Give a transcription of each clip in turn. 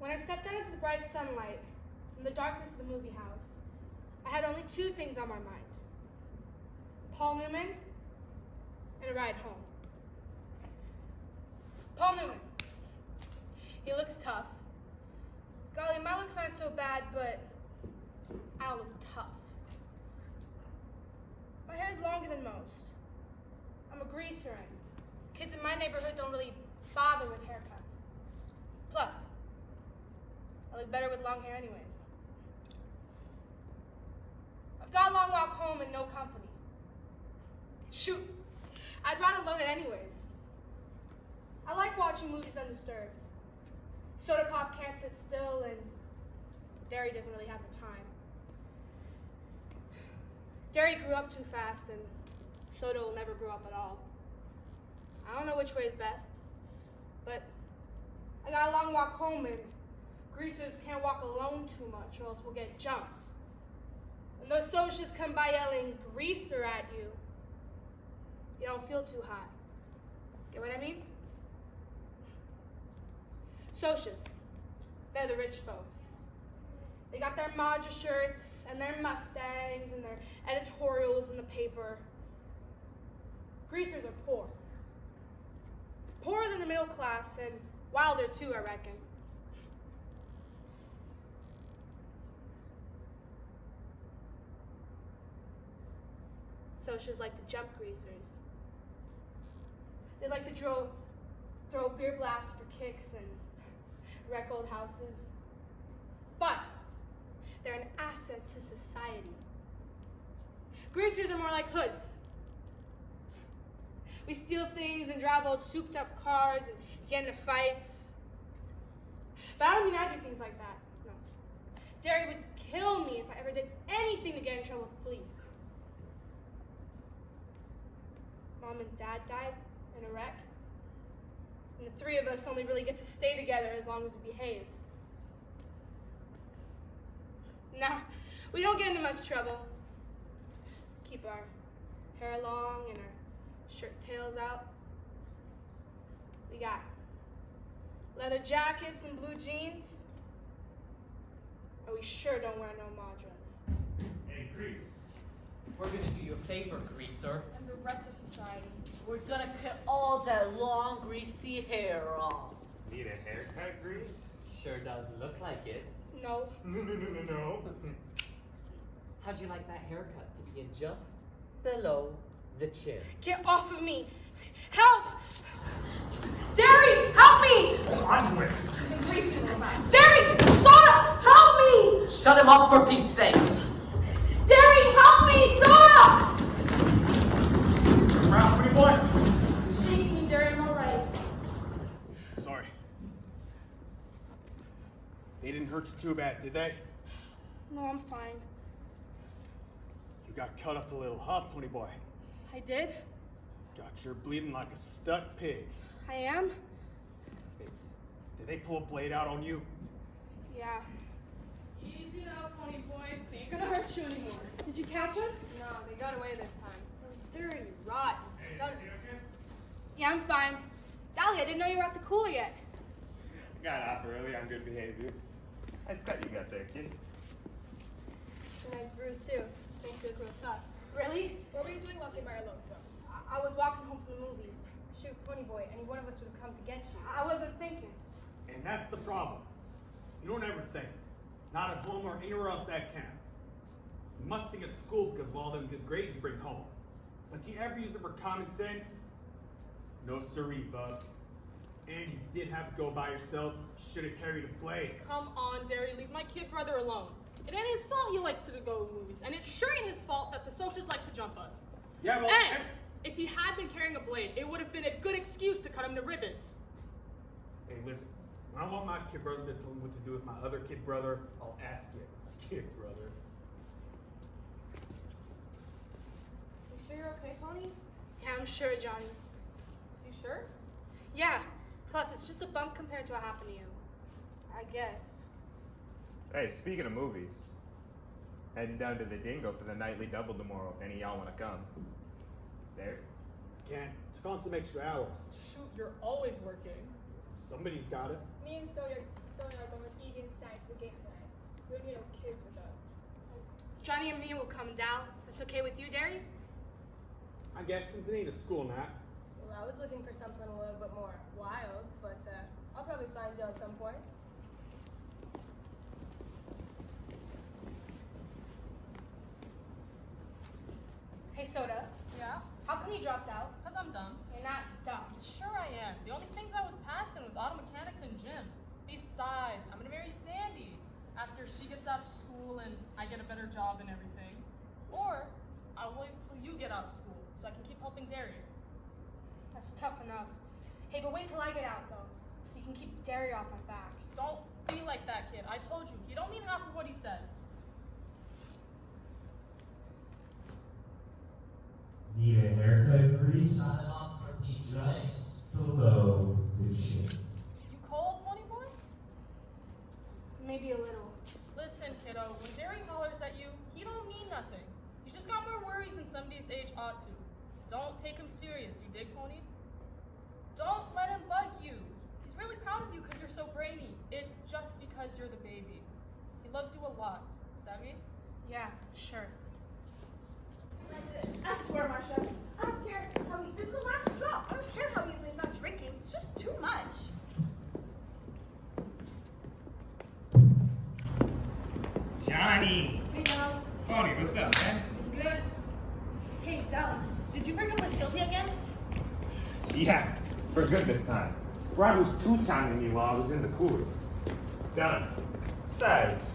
When I stepped out into the bright sunlight, in the darkness of the movie house, I had only two things on my mind. Paul Newman and a ride home. Paul Newman. He looks tough. Golly, my looks aren't so bad, but I look tough. My hair is longer than most. I'm a greaser, and kids in my neighborhood don't really bother with haircuts. Plus, I look better with long hair anyways. I've got a long walk home and no company. Shoot, I'd rather alone it anyways. I like watching movies undisturbed. Soda Pop can't sit still, and Darry doesn't really have the time. Darry grew up too fast, and Soda will never grow up at all. I don't know which way is best, but I got a long walk home, and greasers can't walk alone too much, or else we'll get jumped. When those socials come by yelling greaser at you, you don't feel too hot. Get what I mean? Socias, they're the rich folks. They got their Madra shirts and their Mustangs and their editorials in the paper. Greasers are poor. Poorer than the middle class, and wilder too, I reckon. Socias like to jump greasers. They like to throw beer blasts for kicks and wreck old houses. But they're an asset to society. Greasers are more like hoods. We steal things and drive old souped up cars and get into fights. But I don't mean I do things like that, no. Darry would kill me if I ever did anything to get in trouble with the police. Mom and Dad died in a wreck. And the three of us only really get to stay together as long as we behave. Nah, we don't get into much trouble. Keep our hair long and our shirt tails out. We got leather jackets and blue jeans. And we sure don't wear no Madras. Hey, Grease. We're gonna do you a favor, greaser. And the rest of society. We're gonna cut all that long, greasy hair off. Need a haircut, Grease? Sure does look like it. No. No. How'd you like that haircut to begin just below the chin? Get off of me! Help! Darry, help me! On with it. Darry, Soda, help me! Shut him up for Pete's sake! Darry, help me! Soda! Round, pretty boy. Shake me, Darry, I'm alright. Sorry. They didn't hurt you too bad, did they? No, I'm fine. You got cut up a little, huh, pony boy? I did? Got your bleeding like a stuck pig. I am? Did they pull a blade out on you? Yeah. Easy now, pony boy. They ain't gonna hurt you anymore. Did you catch him? No, they got away this time. Those dirty, rotten sons. Yeah, I'm fine. Dolly, I didn't know you were at the cooler yet. I got off early on good behavior. Nice cut you got there, kid. A nice bruise, too. Makes you look real tough. Really? What were you doing walking by alone, so? I was walking home from the movies. Shoot, pony boy, any one of us would have come to get you. I wasn't thinking. And that's the problem. You don't ever think. Not at home or anywhere else that counts. You must think at school because of all them good grades you bring home. But do you ever use it for common sense? No siree, bub. And you did have to go by yourself. Should have carried a blade. Come on, Darry, leave my kid brother alone. It ain't his fault he likes to go to movies, and it sure ain't his fault that the socials like to jump us. Yeah, well, And that's... if he had been carrying a blade, it would have been a good excuse to cut him to ribbons. Hey, listen. When I want my kid brother to tell me what to do with my other kid brother, I'll ask you. Kid brother. You sure you're okay, Tony? Yeah, I'm sure, Johnny. You sure? Yeah. Plus, it's just a bump compared to what happened to you. I guess. Hey, speaking of movies, heading down to the Dingo for the nightly double tomorrow if any of y'all want to come. There. Can't. Took on some extra hours. Shoot, you're always working. Somebody's got it. Me and Soda So and I are going with Egan Science to the game tonight. We don't need no kids with us. Johnny and me will come down. That's okay with you, Darry? I guess since it ain't a school night. Well, I was looking for something a little bit more wild, but I'll probably find you at some point. Hey, Soda. Yeah? How come you dropped out? Because I'm dumb. You're not dumb. Sure I am. The only things I was passing was auto mechanics and gym. Besides, I'm gonna marry Sandy after she gets out of school and I get a better job and everything. Or I'll wait till you get out of school so I can keep helping Darry. That's tough enough. Hey, but wait till I get out, though, so you can keep Darry off my back. Don't be like that, kid. I told you, he don't mean half of what he says. Need a haircut, Grease? Just below the chin. You cold, pony boy? Maybe a little. Listen, kiddo, when Darry hollers at you, he don't mean nothing. He's just got more worries than somebody's age ought to. Don't take him serious, you dig, pony? Don't let him bug you. He's really proud of you because you're so brainy. It's just because you're the baby. He loves you a lot. Savvy? Yeah, sure. I swear, Marcia, I don't care how he. This is the last straw. I don't care how he is when he's not drinking. It's just too much. Johnny! Hey, Dal. Pony, what's up, man? Good. Hey, Dal, did you break up with Sylvia again? Yeah, for good this time. Rod was two-timing me while I was in the cooler. Done. Besides,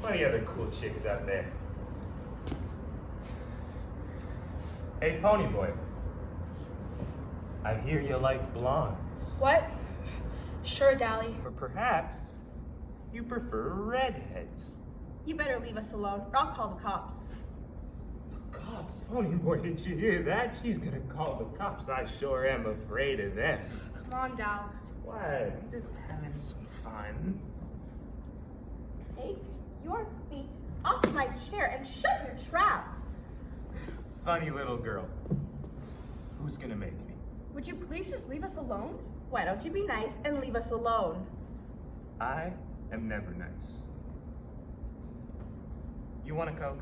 plenty other cool chicks out there. Hey, Pony Boy. I hear you like blondes. What? Sure, Dally. Or perhaps you prefer redheads. You better leave us alone, or I'll call the cops. Cops? Pony Boy, did you hear that? She's gonna call the cops. I sure am afraid of them. Come on, Dal. What? I'm just having some fun. Take your feet off my chair and shut your trap. Funny little girl. Who's gonna make me? Would you please just leave us alone? Why don't you be nice and leave us alone? I am never nice. You want a Coke?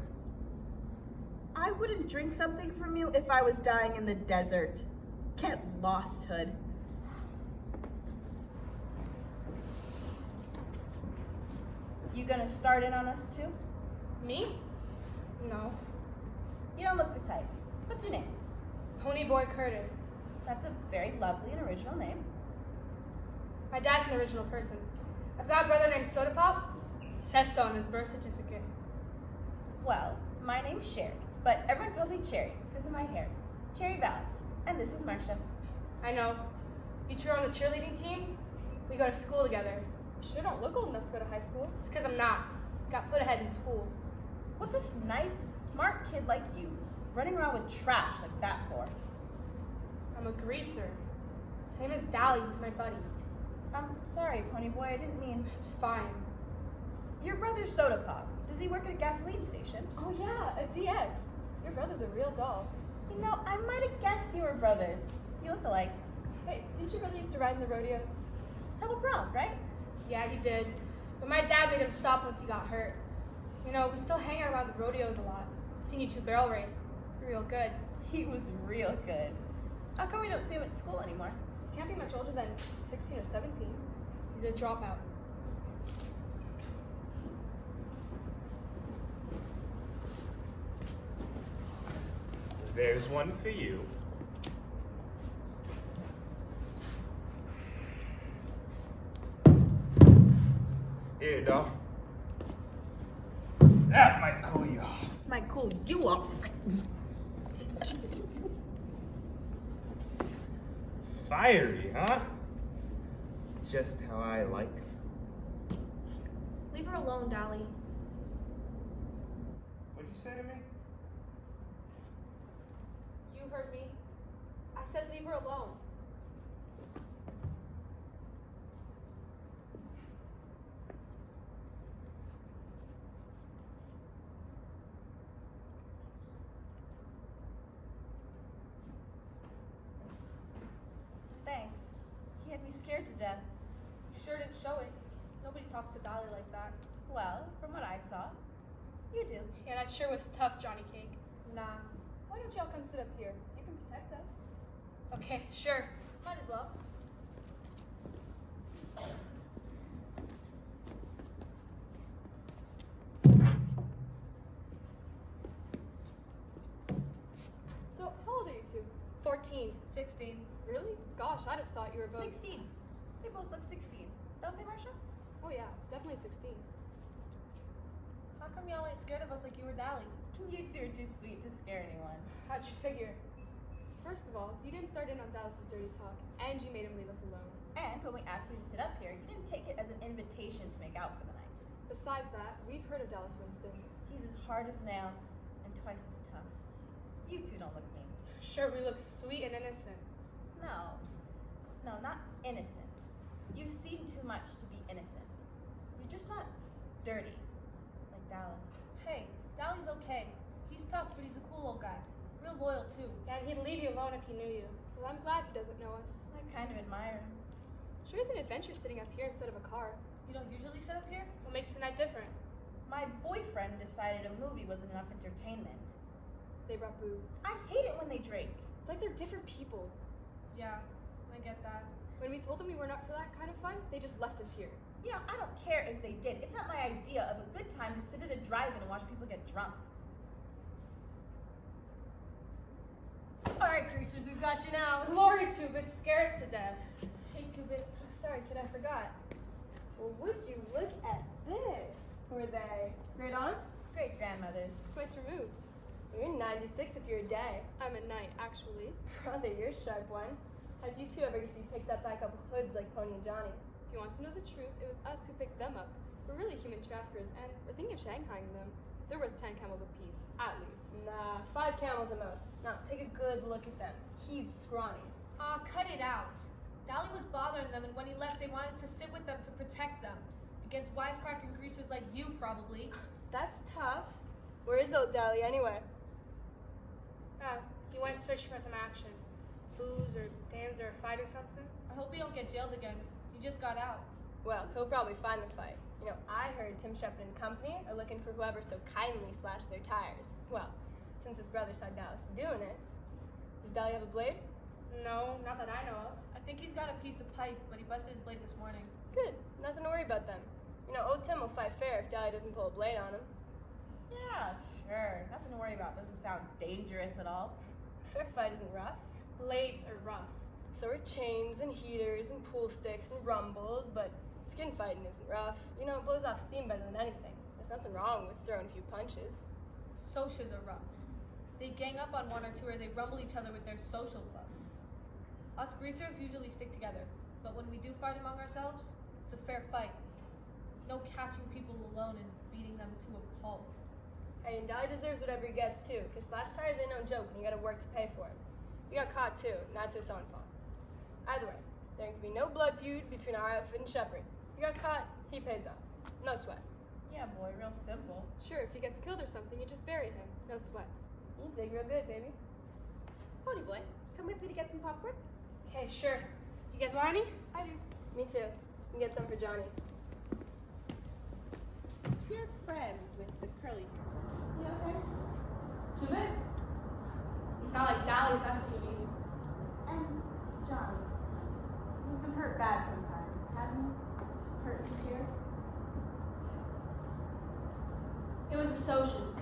I wouldn't drink something from you if I was dying in the desert. Get lost, Hood. You gonna start in on us too? Me? No. You don't look the type. What's your name? Pony Boy Curtis. That's a very lovely and original name. My dad's an original person. I've got a brother named Soda Pop. Says so on his birth certificate. Well, my name's Sherry, but everyone calls me Cherry because of my hair. Cherry Valance. And this is Marcia. I know. You two are on the cheerleading team? We go to school together. You sure don't look old enough to go to high school. It's because I'm not. Got put ahead in school. What's this nice, smart kid like you running around with trash like that for? I'm a greaser. Same as Dally, who's my buddy. I'm sorry, Pony Boy, I didn't mean... It's fine. Your brother's Soda Pop. Does he work at a gasoline station? Oh yeah, a DX. Your brother's a real doll. You know, I might have guessed you were brothers. You look alike. Hey, didn't your brother used to ride in the rodeos? So Brown, right? Yeah, he did. But my dad made him stop once he got hurt. You know, we still hang out around the rodeos a lot. I've seen you two barrel race. You're real good. He was real good. How come we don't see him at school anymore? Can't be much older than 16 or 17. He's a dropout. There's one for you. Here, dog. That might cool you off. This might cool you off. Fiery, huh? It's just how I like it. Leave her alone, Dally. What'd you say to me? You heard me. I said leave her alone. Thanks. He had me scared to death. You sure didn't show it. Nobody talks to Darry like that. Well, from what I saw, you do. Yeah, that sure was tough, Johnny Cake. Nah. Why don't y'all come sit up here? You can protect us. Okay, sure. Might as well. So, how old are you two? 14. 16. Really? Gosh, I'd have thought you were both 16. They both look 16. Don't they, Marcia? Oh yeah, definitely 16. How come y'all ain't scared of us like you were Darry? You two are too sweet to scare anyone. How'd you figure? First of all, you didn't start in on Dallas's dirty talk, and you made him leave us alone. And when we asked you to sit up here, you didn't take it as an invitation to make out for the night. Besides that, we've heard of Dallas Winston. He's as hard as nail and twice as tough. You two don't look mean. Sure, we look sweet and innocent. No, not innocent. You've seen too much to be innocent. You're just not dirty, like Dallas. Hey, Darry's okay. He's tough, but he's a cool old guy. Real loyal, too. Yeah, and he'd leave you alone if he knew you. Well, I'm glad he doesn't know us. I kind of admire him. Sure is an adventure sitting up here instead of a car. You don't usually sit up here? What makes the night different? My boyfriend decided a movie wasn't enough entertainment. They brought booze. I hate it when they drink. It's like they're different people. Yeah, I get that. When we told them we were not for that kind of fun, they just left us here. You know, I don't care if they did. It's not my idea of a good time to sit at a drive-in and watch people get drunk. Alright, creatures, we've got you now. Glory Tube, it scares to death. Hey, Tubit. Oh, sorry, kid, I forgot. Well, would you look at this? Were they great aunts? Great grandmothers. Twice removed. You're 96 if you're a day. I'm a knight, actually. Brother, you're a sharp one. How'd you two ever get to be picked up by a couple hoods like Pony and Johnny? If you want to know the truth, it was us who picked them up. We're really human traffickers, and we're thinking of shanghaiing them. They're worth 10 camels apiece, at least. Nah, 5 camels at most. Now, take a good look at them. He's scrawny. Cut it out. Darry was bothering them, and when he left, they wanted to sit with them to protect them. Against wisecracking greasers like you, probably. That's tough. Where is old Darry anyway? He went searching for some action. Booze or dams or a fight or something. I hope you don't get jailed again. You just got out. Well, he'll probably find the fight. You know, I heard Tim Shepard and company are looking for whoever so kindly slashed their tires. Well, since his brother saw Dallas doing it, does Darry have a blade? No, not that I know of. I think he's got a piece of pipe, but he busted his blade this morning. Good. Nothing to worry about then. You know, old Tim will fight fair if Darry doesn't pull a blade on him. Yeah, sure. Nothing to worry about. Doesn't sound dangerous at all. Fair fight isn't rough. Blades are rough. So are chains and heaters and pool sticks and rumbles, but skin fighting isn't rough. You know, it blows off steam better than anything. There's nothing wrong with throwing a few punches. Socias are rough. They gang up on one or two or they rumble each other with their social clubs. Us greasers usually stick together, but when we do fight among ourselves, it's a fair fight. No catching people alone and beating them to a pulp. Hey, and Darry deserves whatever he gets too, because slash tires ain't no joke and you gotta work to pay for it. You got caught too, and that's his own fault. Either way, there can be no blood feud between our outfit and Shepard's. You got caught, he pays up. No sweat. Yeah, boy, real simple. Sure, if he gets killed or something, you just bury him. No sweats. You dig real good, baby. Pony boy, come with me to get some popcorn? Okay, sure. You guys want any? I do. Me too. You can get some for Johnny. Your friend with the curly hair. Yeah, okay. Too big. He's not like Darry, if that's what you mean. And Johnny. He's been hurt bad sometimes, hasn't he? Hurt this year? It was the socials.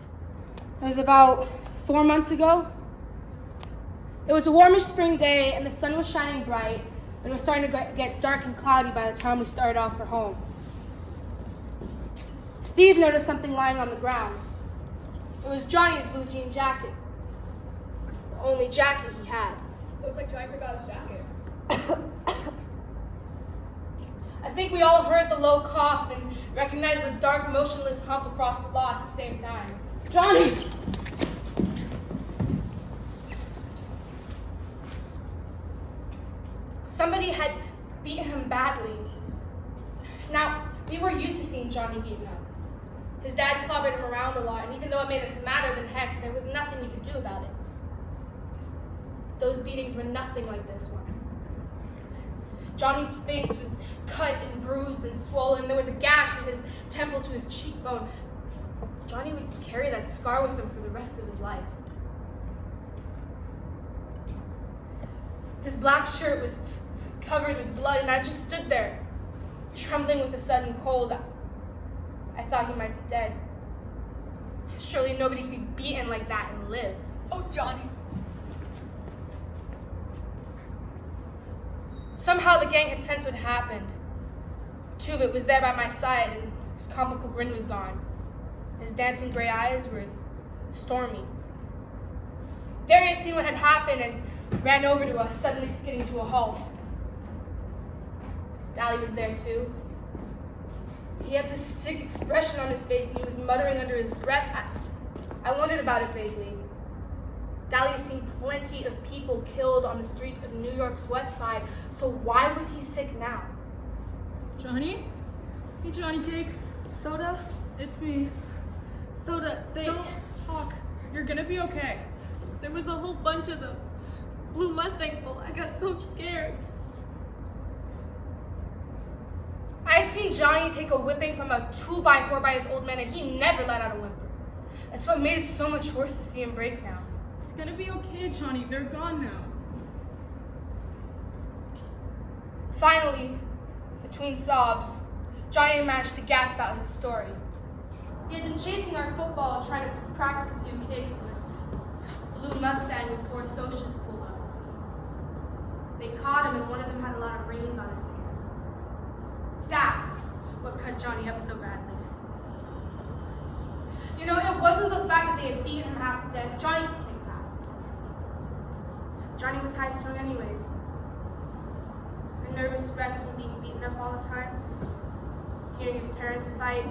It was about 4 months ago. It was a warmish spring day and the sun was shining bright, but it was starting to get dark and cloudy by the time we started off for home. Steve noticed something lying on the ground. It was Johnny's blue jean jacket. The only jacket he had. Looks like Johnny forgot his jacket. I think we all heard the low cough and recognized the dark, motionless hump across the lot at the same time. Johnny! Somebody had beaten him badly. Now, we were used to seeing Johnny beaten up. His dad clobbered him around a lot, and even though it made us madder than heck, there was nothing we could do about it. Those beatings were nothing like this one. Johnny's face was cut and bruised and swollen. There was a gash from his temple to his cheekbone. Johnny would carry that scar with him for the rest of his life. His black shirt was covered with blood, and I just stood there, trembling with a sudden cold. I thought he might be dead. Surely nobody could be beaten like that and live. Oh, Johnny. Somehow the gang had sensed what happened. Tubit was there by my side, and his comical grin was gone. His dancing gray eyes were stormy. Darry had seen what had happened and ran over to us, suddenly skidding to a halt. Dally was there too. He had this sick expression on his face, and he was muttering under his breath. I wondered about it vaguely. Dally had seen plenty of people killed on the streets of New York's West Side, so why was he sick now? Johnny? Hey, Johnny Cake. Soda? It's me. Soda, Don't talk. You're gonna be okay. There was a whole bunch of them. Blue Mustang full. I got so scared. I had seen Johnny take a whipping from a 2x4 by his old man, and he never let out a whimper. That's what made it so much worse to see him break now. It's gonna be okay, Johnny. They're gone now. Finally, between sobs, Johnny managed to gasp out his story. He had been chasing our football, trying to practice a few kicks when Blue Mustang and 4 socials pulled up. They caught him, and one of them had a lot of rings on his hands. That's what cut Johnny up so badly. You know, it wasn't the fact that they had beaten him half to death. Johnny could take that. Johnny was high-strung anyways. A nervous wreck from being beaten up all the time. Hearing his parents fight.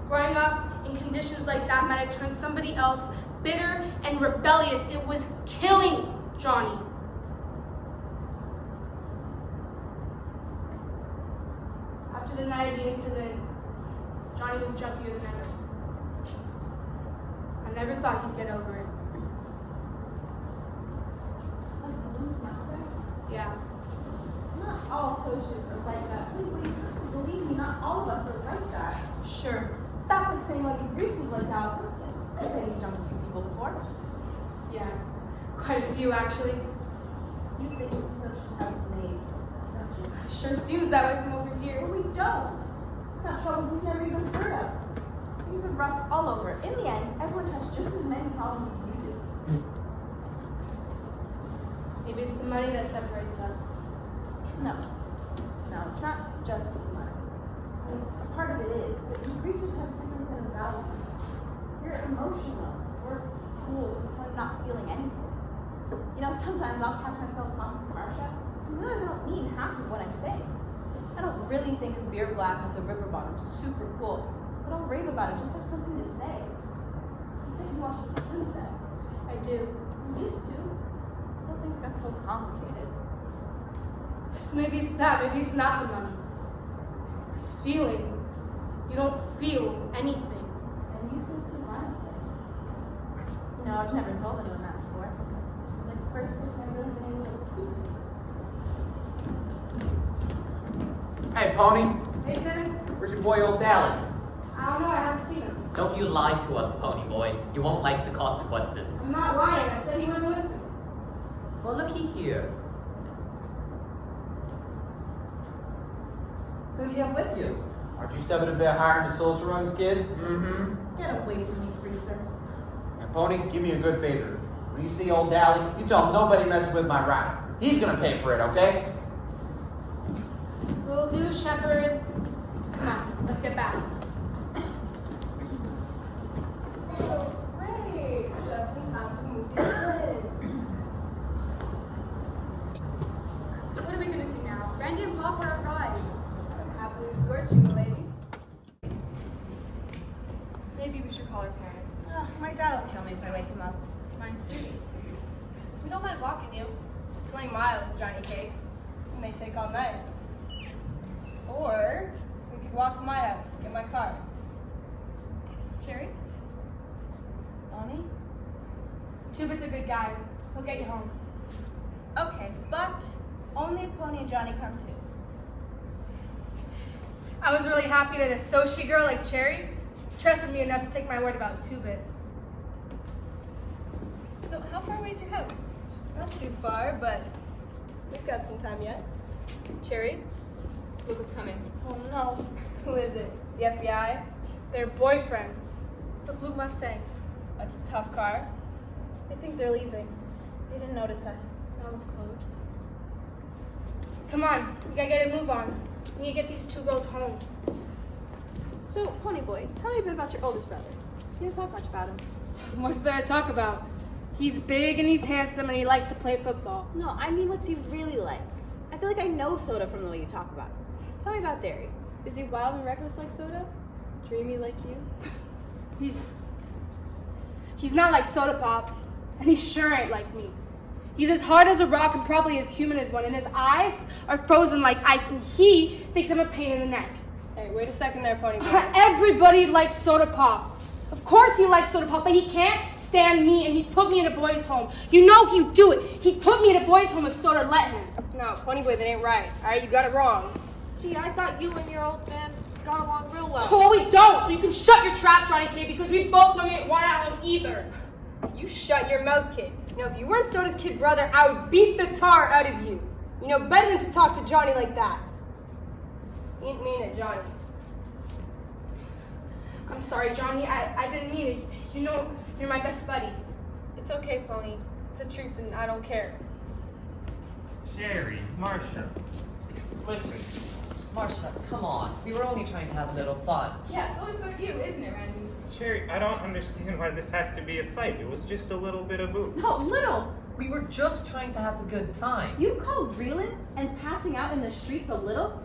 Growing up in conditions like that might have turned somebody else bitter and rebellious. It was killing Johnny. After the night of the incident, Johnny was jumpier than ever. I never thought he'd get over it. Yeah. Not all socials are like that. Wait, you have to believe me, not all of us are like that. Sure. That's like saying like Grease was like Dallas Hudson. I think he's jumped a few people before. Yeah. Quite a few, actually. You think socials have it made, don't you? Sure seems that way from over here. But we don't. Got troubles you've never even heard of. Things are rough all over. In the end, everyone has just as many problems as you do. Maybe it's the money that separates us. No, it's not just the money. I mean, a part of it is, but you Greasers have a different set of values. You're emotional. We're fools to the point of not feeling anything. You know, sometimes I'll catch myself talking to Marsha and realize I don't mean half of what I'm saying. I don't really think a beer glass at the river bottom is super cool, but I'll rave about it, just have something to say. I bet you watch the sunset. I do. You used to. I don't think it's got so complicated. So maybe it's that. Maybe it's not the money. This feeling. You don't feel anything. And you feel too violently. You know, I've never told anyone that before. Like the first person I've really been able to speak to. Hey, Pony. Hey, Tim. Where's your boy, old Darrel? I don't know. I haven't seen him. Don't you lie to us, pony boy. You won't like the consequences. I'm not lying. I said he wasn't with me. Well, looky here. Who do you have with you? Aren't you stepping a bit higher in the social runs, kid? Mm-hmm. Get away from me, Greaser. And Pony, give me a good favor. When you see old Dally, you tell him nobody messes with my ride. He's gonna pay for it, okay? Will do, Shepard. Come on, let's get back. Oh, great. Just in time to move your lid. What are we gonna do now? Randy and Bob are a ride. I'm happily escort you, lady. Maybe we should call our parents. My dad will kill me if I wake him up. Mine too. We don't mind walking you. It's 20 miles, Johnny Cake. It may take all night. Or we could walk to my house, get my car. Cherry? Bonnie? Tubit's a good guy. He'll get you home. Okay, but only if Pony and Johnny come too. I was really happy that a Sochi girl like Cherry trusted me enough to take my word about 2-bit. So how far away is your house? Not too far, but we've got some time yet. Cherry, look what's coming. Oh no. Who is it? The FBI? They're boyfriends. The blue Mustang. That's a tough car. I think they're leaving. They didn't notice us. That was close. Come on, we gotta get a move on. We need to get these 2 girls home. So, Pony Boy, tell me a bit about your oldest brother. You didn't talk much about him. What's there to talk about? He's big and he's handsome and he likes to play football. No, I mean, what's he really like? I feel like I know Soda from the way you talk about him. Tell me about Darry. Is he wild and reckless like Soda? Dreamy like you? He's not like Soda Pop, and he sure ain't like me. He's as hard as a rock and probably as human as one, and his eyes are frozen like ice, and he thinks I'm a pain in the neck. Hey, wait a second there, Pony Boy. Everybody likes Soda Pop. Of course he likes Soda Pop, but he can't stand me, and he put me in a boys' home. You know he'd do it. He'd put me in a boys' home if Soda let him. No, Pony Boy, that ain't right. Alright, you got it wrong. Gee, I thought you and your old man got along real well. Oh, we don't, so you can shut your trap, Johnny K, because we both know we ain't one out of either. You shut your mouth, kid. You know, if you weren't Soda's kid brother, I would beat the tar out of you. You know better than to talk to Johnny like that. You didn't mean it, Johnny. I'm sorry, Johnny. I didn't mean it. You know, you're my best buddy. It's okay, Pony. It's the truth and I don't care. Jerry, Marcia, listen. Marcia, come on. We were only trying to have a little fun. Yeah, it's always about you, isn't it, Randy? Cherry, I don't understand why this has to be a fight. It was just a little bit of booze. No, little. We were just trying to have a good time. You call reeling and passing out in the streets a little?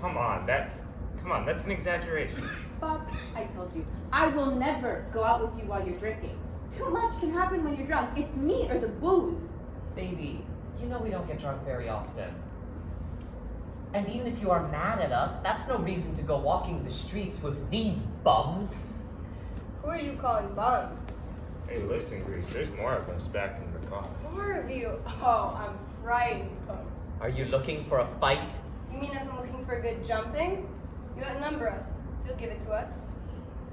Come on, that's an exaggeration. Bob, I told you, I will never go out with you while you're drinking. Too much can happen when you're drunk. It's me or the booze. Baby, you know we don't get drunk very often. And even if you are mad at us, that's no reason to go walking the streets with these bums. Who are you calling bums? Hey, listen, Grease, there's more of us back in the car. More of you? Oh, I'm frightened, Pony. Are you looking for a fight? You mean if I'm looking for good jumping? You outnumber us, so you'll give it to us.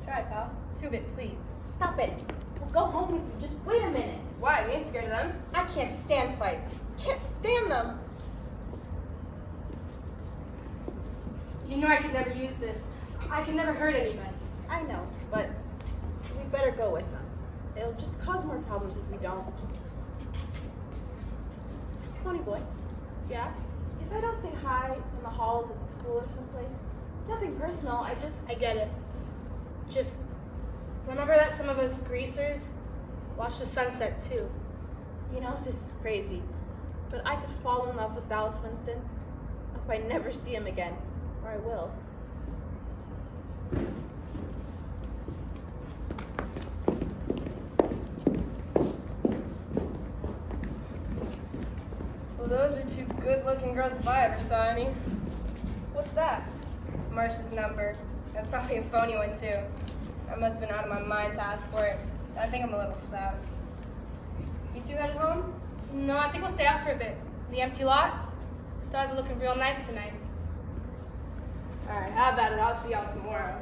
Try it, pal. 2-bit, please. Stop it. We'll go home with you. Just wait a minute. Why? You ain't scared of them? I can't stand fights. Can't stand them. You know I could never use this. I can never hurt anybody. I know, but we better go with them. It'll just cause more problems if we don't. Pony Boy, Yeah? if I don't say hi in the halls at school or someplace, it's nothing personal. I get it. Just remember that some of us greasers watch the sunset too. You know, this is crazy, but I could fall in love with Dallas Winston. I hope I never see him again, or I will. Well, those are 2 good-looking girls if I ever saw any. What's that? Marcia's number. That's probably a phony one, too. I must have been out of my mind to ask for it. I think I'm a little soused. You 2 headed home? No, I think we'll stay out for a bit. The empty lot? Stars are looking real nice tonight. Alright, how about it? I'll see y'all tomorrow.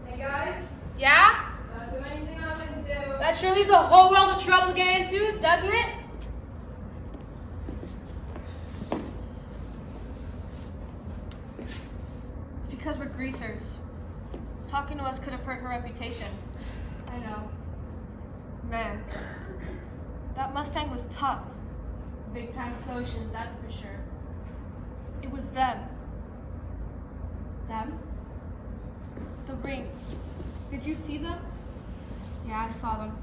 Hey, guys? Yeah? Not doing anything else I can do. That sure leaves a whole world of trouble to get into, doesn't it? It's because we're greasers. Talking to us could have hurt her reputation. I know. Man, that Mustang was tough. Big time socials, that's for sure. It was them. Them? The rings. Did you see them? Yeah, I saw them.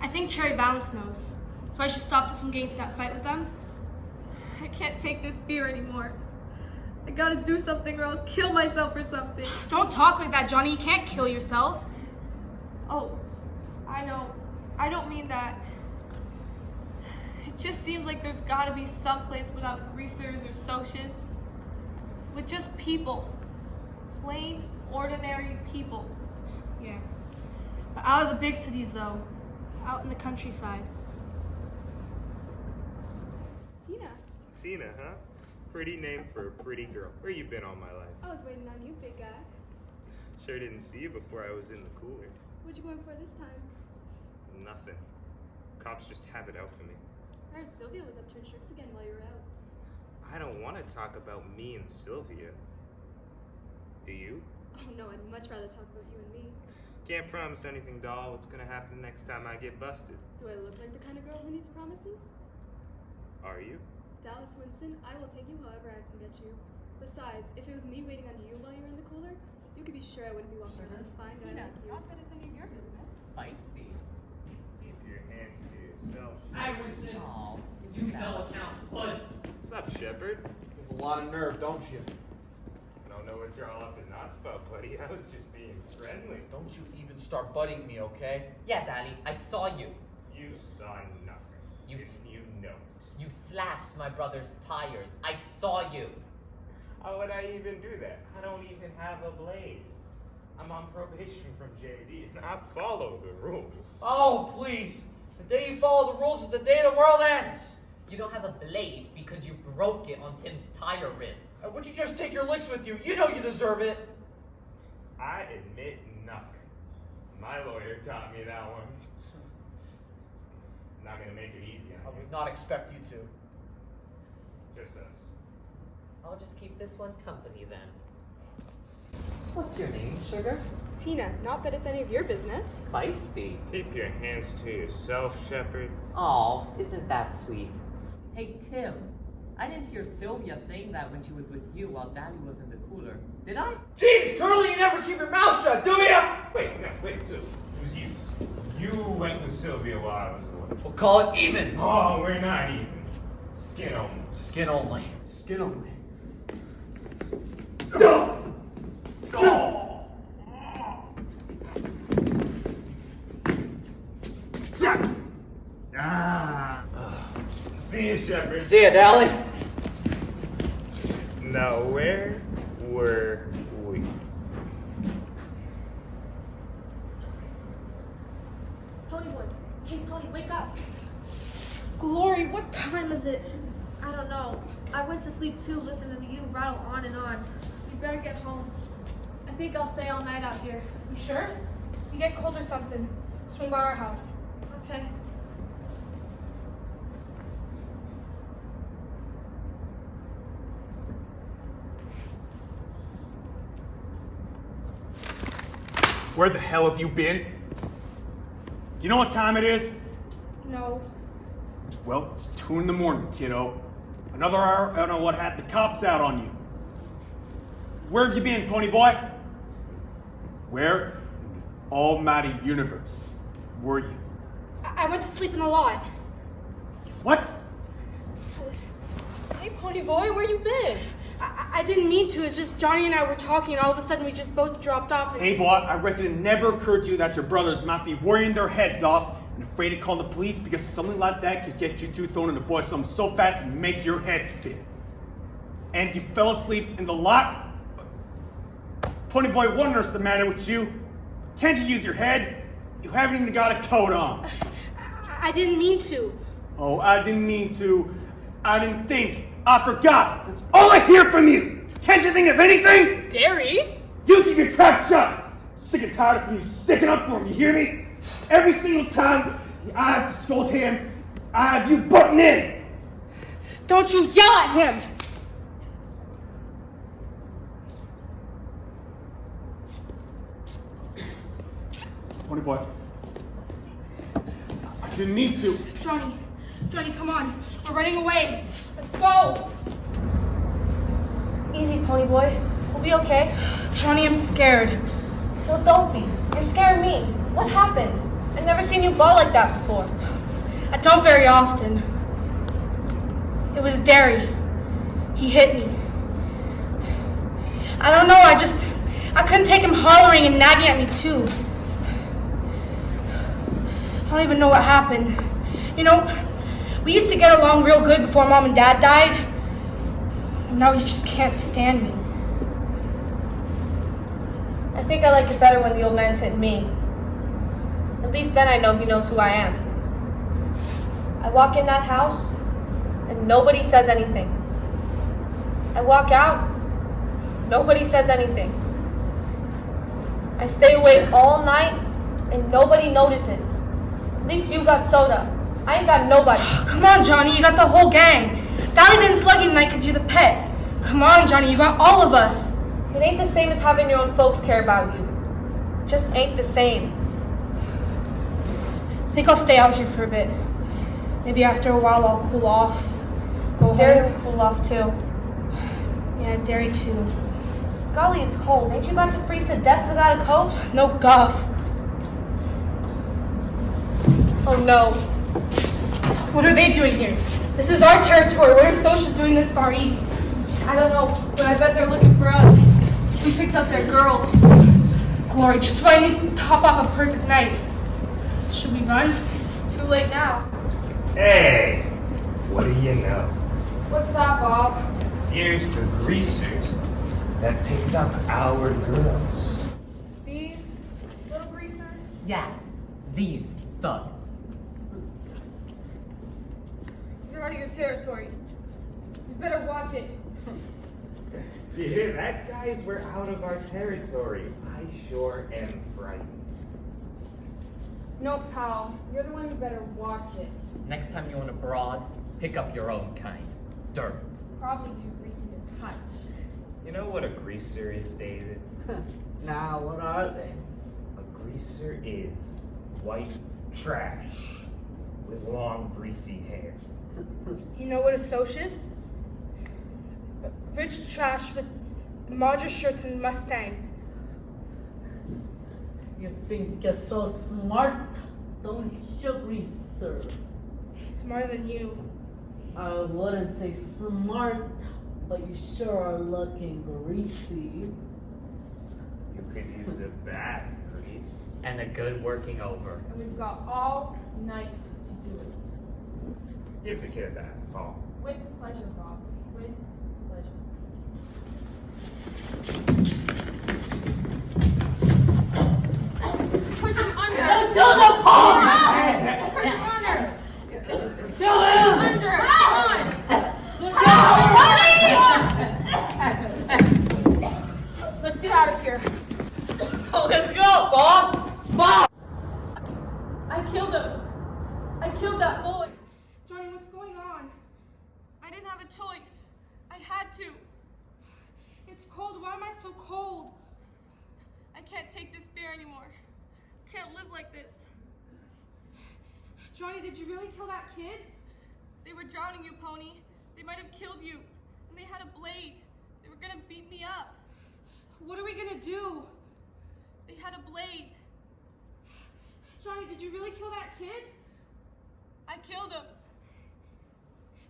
I think Cherry Valance knows. That's why she stopped us from getting to that fight with them. I can't take this fear anymore. I gotta do something or I'll kill myself or something. Don't talk like that, Johnny. You can't kill yourself. Oh, I know. I don't mean that. It just seems like there's gotta be some place without greasers or socias. With just people. Plain, ordinary people. Yeah. But out of the big cities, though. Out in the countryside. Tina, Tina, huh? Pretty name for a pretty girl. Where you been all my life? I was waiting on you, big guy. Sure didn't see you before I was in the cooler. What you going for this time? Nothing. Cops just have it out for me. I heard Sylvia was up to her tricks again while you were out. I don't want to talk about me and Sylvia. Do you? Oh no, I'd much rather talk about you and me. Can't promise anything, doll. What's gonna happen next time I get busted? Do I look like the kind of girl who needs promises? Are you? Dallas Winston, I will take you however I can get you. Besides, if it was me waiting on you while you were in the cooler, you could be sure I wouldn't be walking around a fine guy like you. Not that it's any of your business. Feisty. Keep your hands to yourself. Hi, Winston. Oh, you know account. Hood. What's up, Shepard? You have a lot of nerve, don't you? I don't know what you're all up in knots about, buddy. I was just being friendly. Don't you even start buddying me, okay? Yeah, Daddy, I saw you. You saw nothing. You know. You slashed my brother's tires. I saw you. How would I even do that? I don't even have a blade. I'm on probation from JD, and I follow the rules. Oh, please. The day you follow the rules is the day the world ends. You don't have a blade because you broke it on Tim's tire rims. Would you just take your licks with you? You know you deserve it. I admit nothing. My lawyer taught me that one. Not gonna make it easy I on you. would not expect you to. Just us. I'll just keep this one company then. What's your name, sugar? Tina, not that it's any of your business. Feisty. Keep your hands to yourself, Shepard. Aw, isn't that sweet? Hey, Tim. I didn't hear Sylvia saying that when she was with you while Daddy was in the cooler. Did I? Jeez, Curly, you never keep your mouth shut, do ya? Wait, so it was you. You went with Sylvia while I was away. We'll call it even. Oh, we're not even. Skin only. Skin only. Skin only. See you, Shepard. See ya, Darrel. Now, where were we? Pony boy. Hey, Pony, wake up. Glory, what time is it? I don't know. I went to sleep too, listening to you rattle on and on. You better get home. I think I'll stay all night out here. You sure? You get cold or something. Swing by our house. Okay. Where the hell have you been? Do you know what time it is? No. Well, it's 2 in the morning, kiddo. Another hour, I don't know what had the cops out on you. Where have you been, pony boy? Where in the almighty universe were you? I went to sleep in the lot. What? Hey, Pony Boy, where you been? I didn't mean to. It's just Johnny and I were talking, and all of a sudden we just both dropped off. And... Hey, boy, I reckon it never occurred to you that your brothers might be worrying their heads off and afraid to call the police because something like that could get you two thrown in the boy something so fast and make your head spin. And you fell asleep in the lot? Pony Boy, what's the matter with you? Can't you use your head? You haven't even got a coat on. I didn't mean to. Oh, I didn't mean to. I didn't think. I forgot. That's all I hear from you. Can't you think of anything? Darry? You keep your trap shut. I'm sick and tired of you sticking up for him. You hear me? Every single time I have to scold him, I have you butting in. Don't you yell at him. Pony Boy. I didn't mean to. Johnny, come on. We're running away. Let's go. Easy, Pony Boy. We'll be okay. Johnny, I'm scared. Well, don't be. You're scaring me. What happened? I've never seen you bawl like that before. I don't very often. It was Darry. He hit me. I don't know, I couldn't take him hollering and nagging at me too. I don't even know what happened. You know, we used to get along real good before Mom and Dad died. Now he just can't stand me. I think I liked it better when the old man's hitting me. At least then I know he knows who I am. I walk in that house, and nobody says anything. I walk out, nobody says anything. I stay awake all night, and nobody notices. At least you got soda. I ain't got nobody. Come on, Johnny, you got the whole gang. Darry didn't slug you tonight because you're the pet. Come on, Johnny, you got all of us. It ain't the same as having your own folks care about you. It just ain't the same. I think I'll stay out here for a bit. Maybe after a while I'll cool off. Go Darry home. will cool off too. Yeah, Darry too. Golly, it's cold. Ain't you about to freeze to death without a coat? No guff. Oh no. What are they doing here? This is our territory. What are Socias doing this far east? I don't know, but I bet they're looking for us. We picked up their girls. Glory, just why I need to top off a perfect night. Should we run? Too late now. Hey, what do you know? What's that, Bob? Here's the greasers that picked up our girls. These little greasers? Yeah, these thugs. You're out of your territory. You better watch it. You hear that, guys? We're out of our territory. I sure am frightened. No, pal. You're the one who better watch it. Next time you're on abroad, pick up your own kind. Dirt. Probably too greasy to touch. You know what a greaser is, David? Now, what are they? A greaser is white trash with long, greasy hair. You know what a Soch is? Rich trash with Madra shirts and Mustangs. You think you're so smart, don't you, greaser? Smarter than you. I wouldn't say smart, but you sure are looking greasy. You could use a bath grease. And a good working over. And we've got all night to do it. Give the kid that, Paul. With pleasure, Bob. With pleasure. Push him under! Don't do the pole! Push him under! Kill him! Under! Come on! Let's get out of here. Oh, let's go, Bob! Bob! I killed him. I killed that boy. Johnny, what's going on? I didn't have a choice. I had to. It's cold. Why am I so cold? I can't take this fear anymore. I can't live like this. Johnny, did you really kill that kid? They were drowning you, Pony. They might have killed you. And they had a blade. They were gonna beat me up. What are we gonna do? They had a blade. Johnny, did you really kill that kid? I killed him.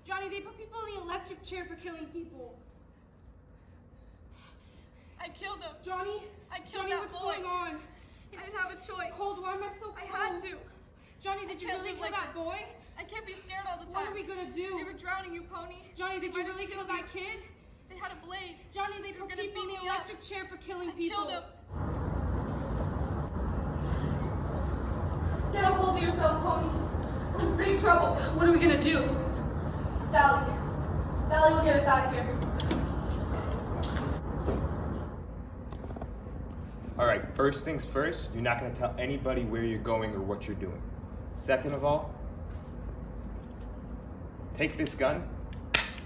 Johnny, they put people in the electric chair for killing people. I killed him. Johnny? I killed Johnny, that what's boy. going on? I didn't have a choice. It's cold. Why am I so cold? I had to. Johnny, did you can't really live kill like that this. boy? I can't be scared all the time. What are we gonna do? They were drowning you, Pony. Johnny, did you really kill that kid? They had a blade. Johnny, they put people in the electric chair for killing people. I killed him. Get a hold of yourself, Pony. I'm in big trouble. What are we gonna do? Valley. Valley will get us out of here. Alright, first things first, you're not going to tell anybody where you're going or what you're doing. Second of all, take this gun.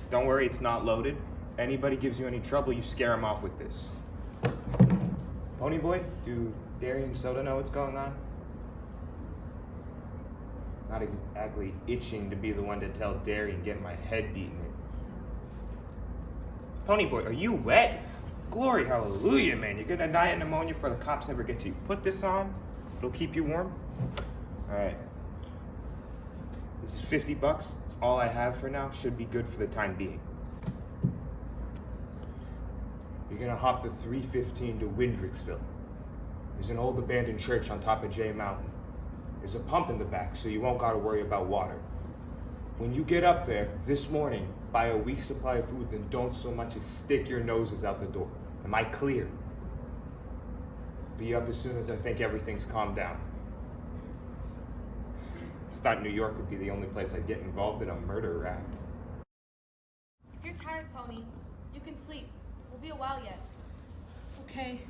Don't worry, it's not loaded. Anybody gives you any trouble, you scare them off with this. Pony boy, do Darry and Soda know what's going on? Not exactly itching to be the one to tell Darry and get my head beaten in. Pony boy, are you wet? Glory, hallelujah, man. You're gonna die of pneumonia before the cops ever get to you. Put this on, it'll keep you warm. Alright. This is $50. It's all I have for now. Should be good for the time being. You're gonna hop the 315 to Windricksville. There's an old abandoned church on top of J Mountain. There's a pump in the back, so you won't gotta worry about water. When you get up there this morning, buy a week's supply of food, then don't so much as stick your noses out the door. Am I clear? Be up as soon as I think everything's calmed down. I thought New York would be the only place I'd get involved in a murder rap. you're tired, Pony. You can sleep. We'll be a while yet. Okay.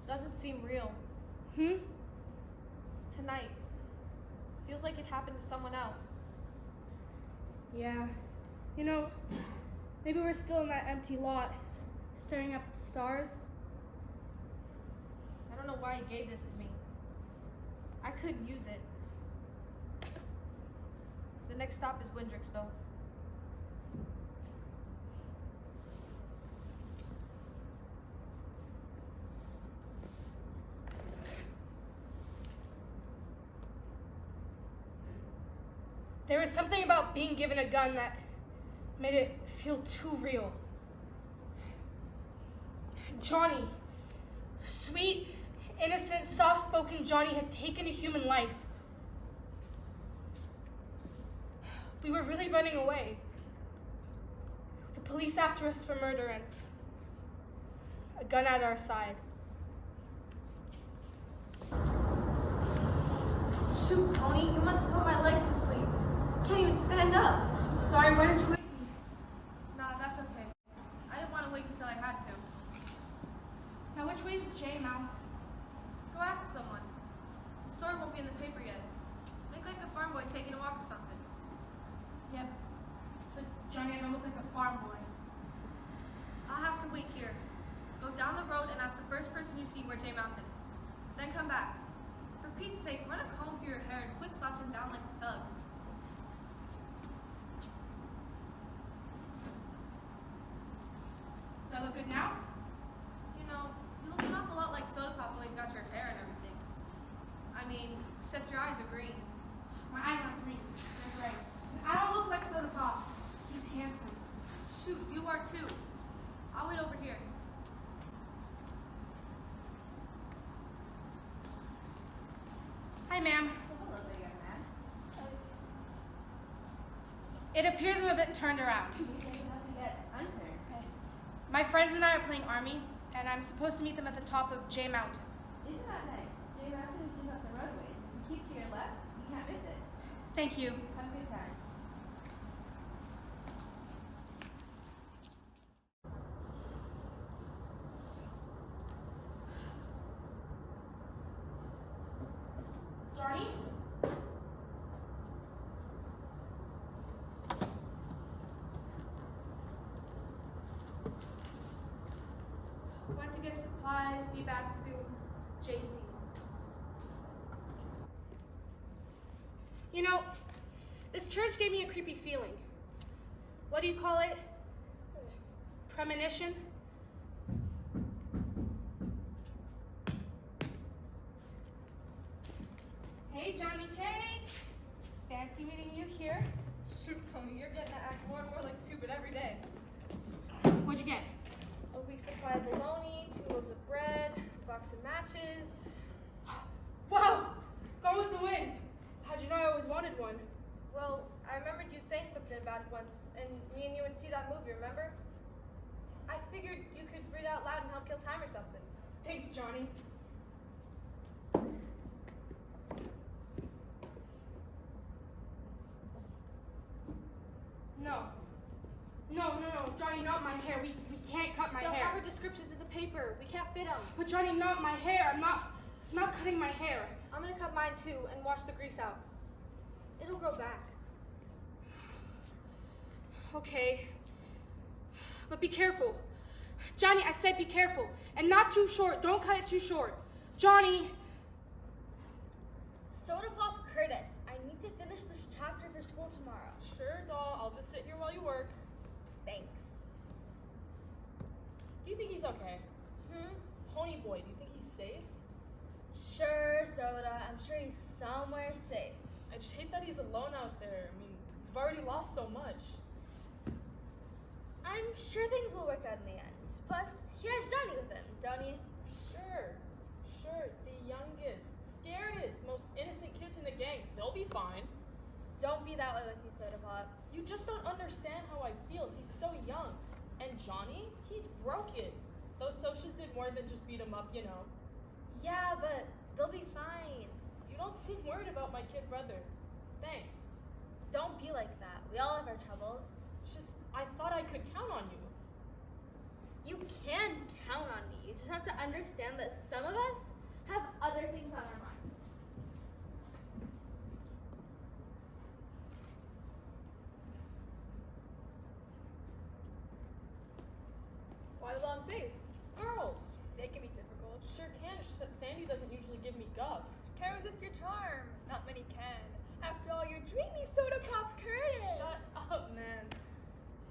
Doesn't seem real. Tonight. Feels like it happened to someone else. Yeah. You know, maybe we're still in that empty lot, staring up at the stars. I don't know why he gave this to me. I couldn't use it. The next stop is Windricksville. There was something about being given a gun that made it feel too real. Johnny, sweet, innocent, soft-spoken Johnny had taken a human life. We were really running away. The police after us for murder and a gun at our side. Shoot, Pony, you must have put my legs to sleep. Can't even stand up. I'm sorry, why didn't you wake me? Nah, that's okay. I didn't want to wait until I had to. Now which way is J Mount? Go ask someone. The story won't be in the paper yet. Make like a farm boy taking a walk or something. Yep. But Johnny, I don't look like a farm boy. I'll have to wait here. Go down the road and ask the first person you see where J Mountain is. Then come back. For Pete's sake, run a comb through your hair and quit slouching down like a thug. Do I look good now? You know, you look an awful lot like Soda Pop while you've got your hair and everything. I mean, except your eyes are green. My eyes aren't green. They're gray. And I don't look like Soda Pop. He's handsome. Shoot, you are too. I'll wait over here. Hi, ma'am. Hello there, young man. It appears I'm a bit turned around. You have to get unturned. My friends and I are playing Army, and I'm supposed to meet them at the top of J Mountain. Isn't that nice? J Mountain is just up the roadways. If you keep to your left, you can't miss it. Thank you. Have a good time. Johnny? Went to get supplies, be back soon. JC. You know, this church gave me a creepy feeling. What do you call it? Premonition? Hey, Johnny K. Fancy meeting you here. Shoot, Pony, you're getting to act more and more like Two-Bit every day. What'd you get? A week's supply of bologna, 2 loaves of bread, a box of matches. Wow! Gone with the wind. How'd you know I always wanted one? Well, I remembered you saying something about it once, and me and you would see that movie, remember? I figured you could read out loud and help kill time or something. Thanks, Johnny. No. No, Johnny, not my hair. We can't cut my They'll hair. have our descriptions in the paper. We can't fit them. But Johnny, not my hair. I'm not cutting my hair. I'm gonna cut mine too and wash the grease out. It'll grow back. Okay. But be careful. Johnny, I said be careful. And not too short. Don't cut it too short. Johnny! Soda Pop Curtis, I need to finish this chapter for school tomorrow. Sure, doll. I'll just sit here while you work. Thanks. Do you think he's okay? Pony boy, do you think he's safe? Sure, Soda. I'm sure he's somewhere safe. I just hate that he's alone out there. I mean, we've already lost so much. I'm sure things will work out in the end. Plus, he has Johnny with him, don't he? Sure. The youngest, scaredest, most innocent kids in the gang. They'll be fine. Don't be that way with me, Soda Pop. You just don't understand how I feel. He's so young. And Johnny, he's broken. Those socials did more than just beat him up, you know. Yeah, but they'll be fine. You don't seem worried about my kid brother. thanks. Don't be like that. We all have our troubles. It's just, I thought I could count on you. You can count on me. You just have to understand that some of us have other things on our minds. Why the long face? Girls. They can be difficult. Sure can, it's just that Sandy doesn't usually give me guff. Can't resist your charm. Not many can. After all, your dreamy soda pop Curtis. Shut up, man.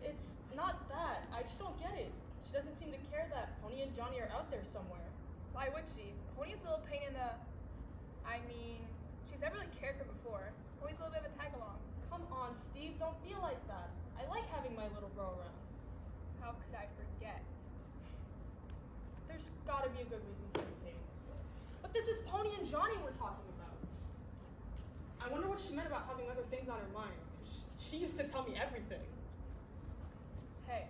It's not that. I just don't get it. She doesn't seem to care that Pony and Johnny are out there somewhere. Why would she? Pony's a little pain in the... I mean, she's never really cared for before. Pony's a little bit of a tag-along. Come on, Steve, don't be like that. I like having my little bro around. How could I forget? There's gotta be a good reason for me paying this way. But this is Pony and Johnny we're talking about. I wonder what she meant about having other things on her mind. She used to tell me everything. Hey,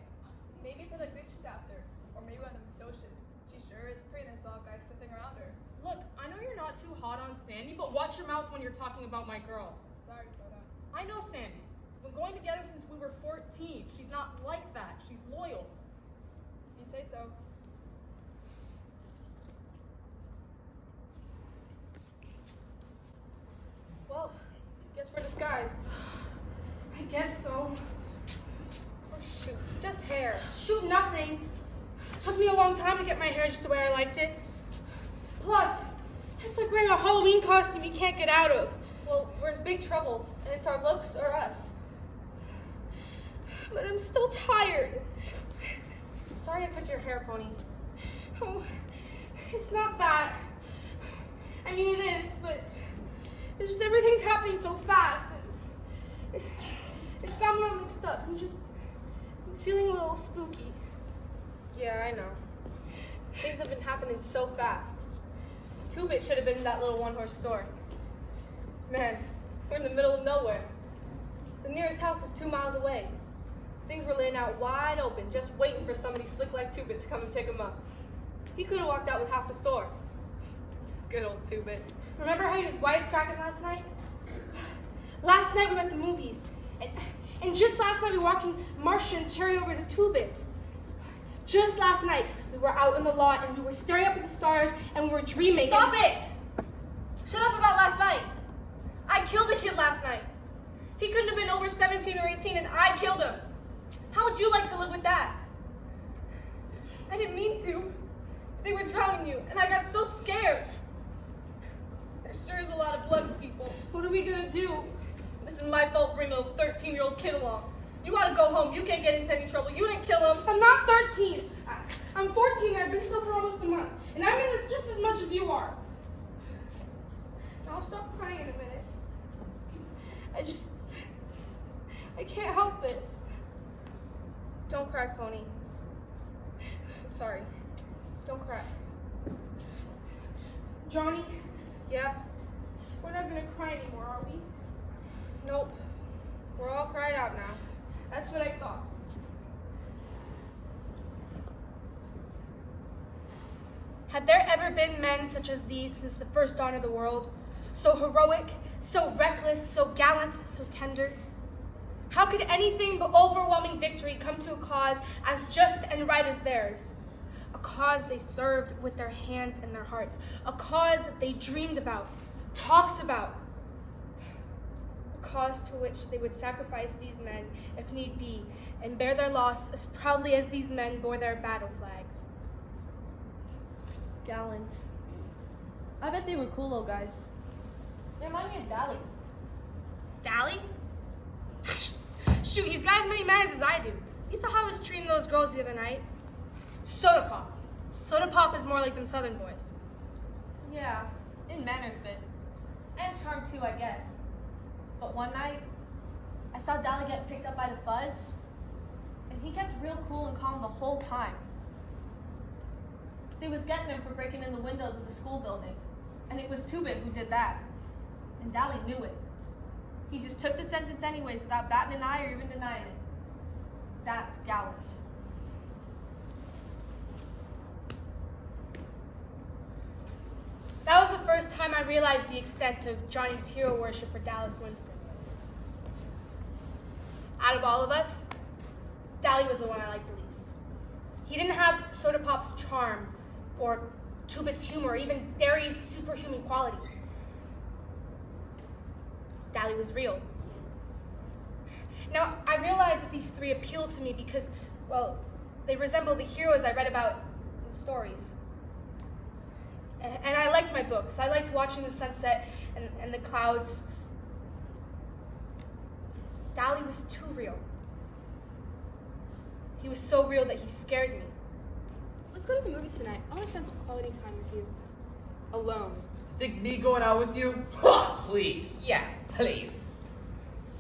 maybe it's other bitch she's after. Or maybe one of them socials. She sure is pretty than all guys sniffing around her. Look, I know you're not too hot on Sandy, but watch your mouth when you're talking about my girl. Sorry, Soda. I know Sandy. We've been going together since we were 14. She's not like that. She's loyal. You say so. Well, guess we're disguised. I guess so. Oh shoot, it's just hair. Shoot, nothing. Took me a long time to get my hair just the way I liked it. Plus, it's like wearing a Halloween costume you can't get out of. Well, we're in big trouble, and it's our looks or us. But I'm still tired. Sorry I cut your hair, Pony. Oh, it's not that. I mean, it is, but it's just everything's happening so fast. And it's got me all mixed up. I'm feeling a little spooky. Yeah, I know. Things have been happening so fast. Two-Bit should have been in that little one-horse store. Man, we're in the middle of nowhere. The nearest house is 2 miles away. Things were laying out wide open, just waiting for somebody slick like Two-Bit to come and pick him up. He could have walked out with half the store. Good old Two-Bit. Remember how he was wisecracking last night? Last night we were at the movies. And just last night we were walking Marcia and Cherry over to Two-Bit's. Just last night we were out in the lot and we were staring up at the stars and we were dreaming. Stop it! Shut up about last night. I killed a kid last night. He couldn't have been over 17 or 18 and I killed him. How would you like to live with that? I didn't mean to. They were drowning you and I got so scared. There sure is a lot of blood, people. What are we gonna do? This is my fault for bringing a 13-year-old kid along. You gotta go home. You can't get into any trouble. You didn't kill him. I'm not 13. I'm 14 and I've been sober for almost a month. And I'm in this just as much as you are. Now I'll stop crying in a minute. I can't help it. Don't cry, Pony. I'm sorry. Don't cry. Johnny, Yeah? we're not gonna cry anymore, are we? Nope. We're all cried out now. That's what I thought. Had there ever been men such as these since the first dawn of the world? So heroic, so reckless, so gallant, so tender? How could anything but overwhelming victory come to a cause as just and right as theirs? A cause they served with their hands and their hearts. A cause that they dreamed about, talked about. A cause to which they would sacrifice these men, if need be, and bear their loss as proudly as these men bore their battle flags. Gallant. I bet they were cool little guys. They remind me of Darry. Darry? Shoot, he's got as many manners as I do. You saw how he was treating those girls the other night. Soda pop. Soda pop is more like them southern boys. Yeah, in manners bit. And charm too, I guess. But one night, I saw Darry get picked up by the fuzz, and he kept real cool and calm the whole time. They was getting him for breaking in the windows of the school building, and it was Two-Bit who did that. And Darry knew it. He just took the sentence anyways without batting an eye or even denying it. That's gallant. That was the first time I realized the extent of Johnny's hero worship for Dallas Winston. out of all of us, Darry was the one I liked the least. He didn't have Soda Pop's charm, or Two-Bit's humor, or even Darry's superhuman qualities. Darry was real. Now, I realize that these three appealed to me because, well, they resemble the heroes I read about in stories. And I liked my books. I liked watching the sunset and the clouds. Darry was too real. He was so real that he scared me. Let's go to the movies tonight. I want to spend some quality time with you. Alone. You think me going out with you? Ha! Please. Yeah, please.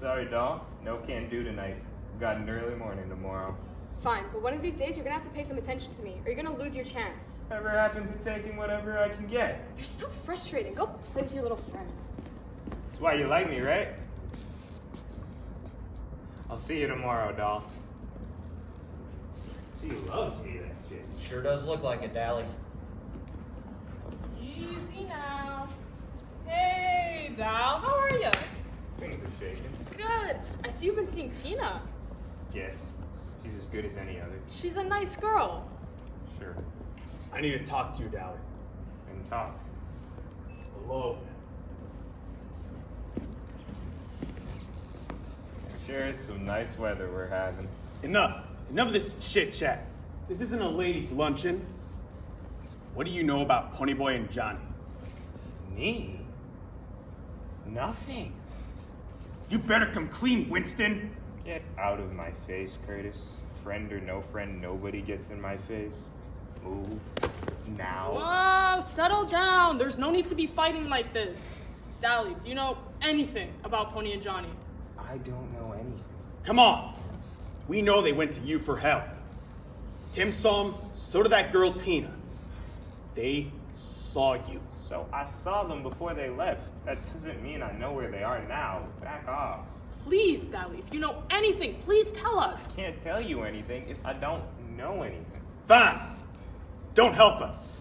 Sorry, doll. No can do tonight. Got an early morning tomorrow. Fine, but one of these days you're gonna have to pay some attention to me, or you're gonna lose your chance. Ever happened to taking whatever I can get? You're so frustrating. Go play with your little friends. That's why you like me, right? I'll see you tomorrow, doll. She loves me, that shit. Sure does look like it, Darry. Easy now. Hey, Dal, how are you? Things are shaking. Good. I see you've been seeing Tina. Yes, she's as good as any other. She's a nice girl. Sure. I need to talk to you, Darry. And talk. Alone. Sure is some nice weather we're having. Enough. Enough of this chit chat. This isn't a ladies' luncheon. What do you know about Ponyboy and Johnny? Me? Nothing. You better come clean, Winston. Get out of my face, Curtis. Friend or no friend, nobody gets in my face. Move. Now. Whoa, settle down. There's no need to be fighting like this. Darry, do you know anything about Pony and Johnny? I don't know anything. Come on. We know they went to you for help. Tim saw them, so did that girl Tina. They saw you. So I saw them before they left. That doesn't mean I know where they are now. Back off. Please, Darry, if you know anything, please tell us. I can't tell you anything if I don't know anything. Fine. Don't help us.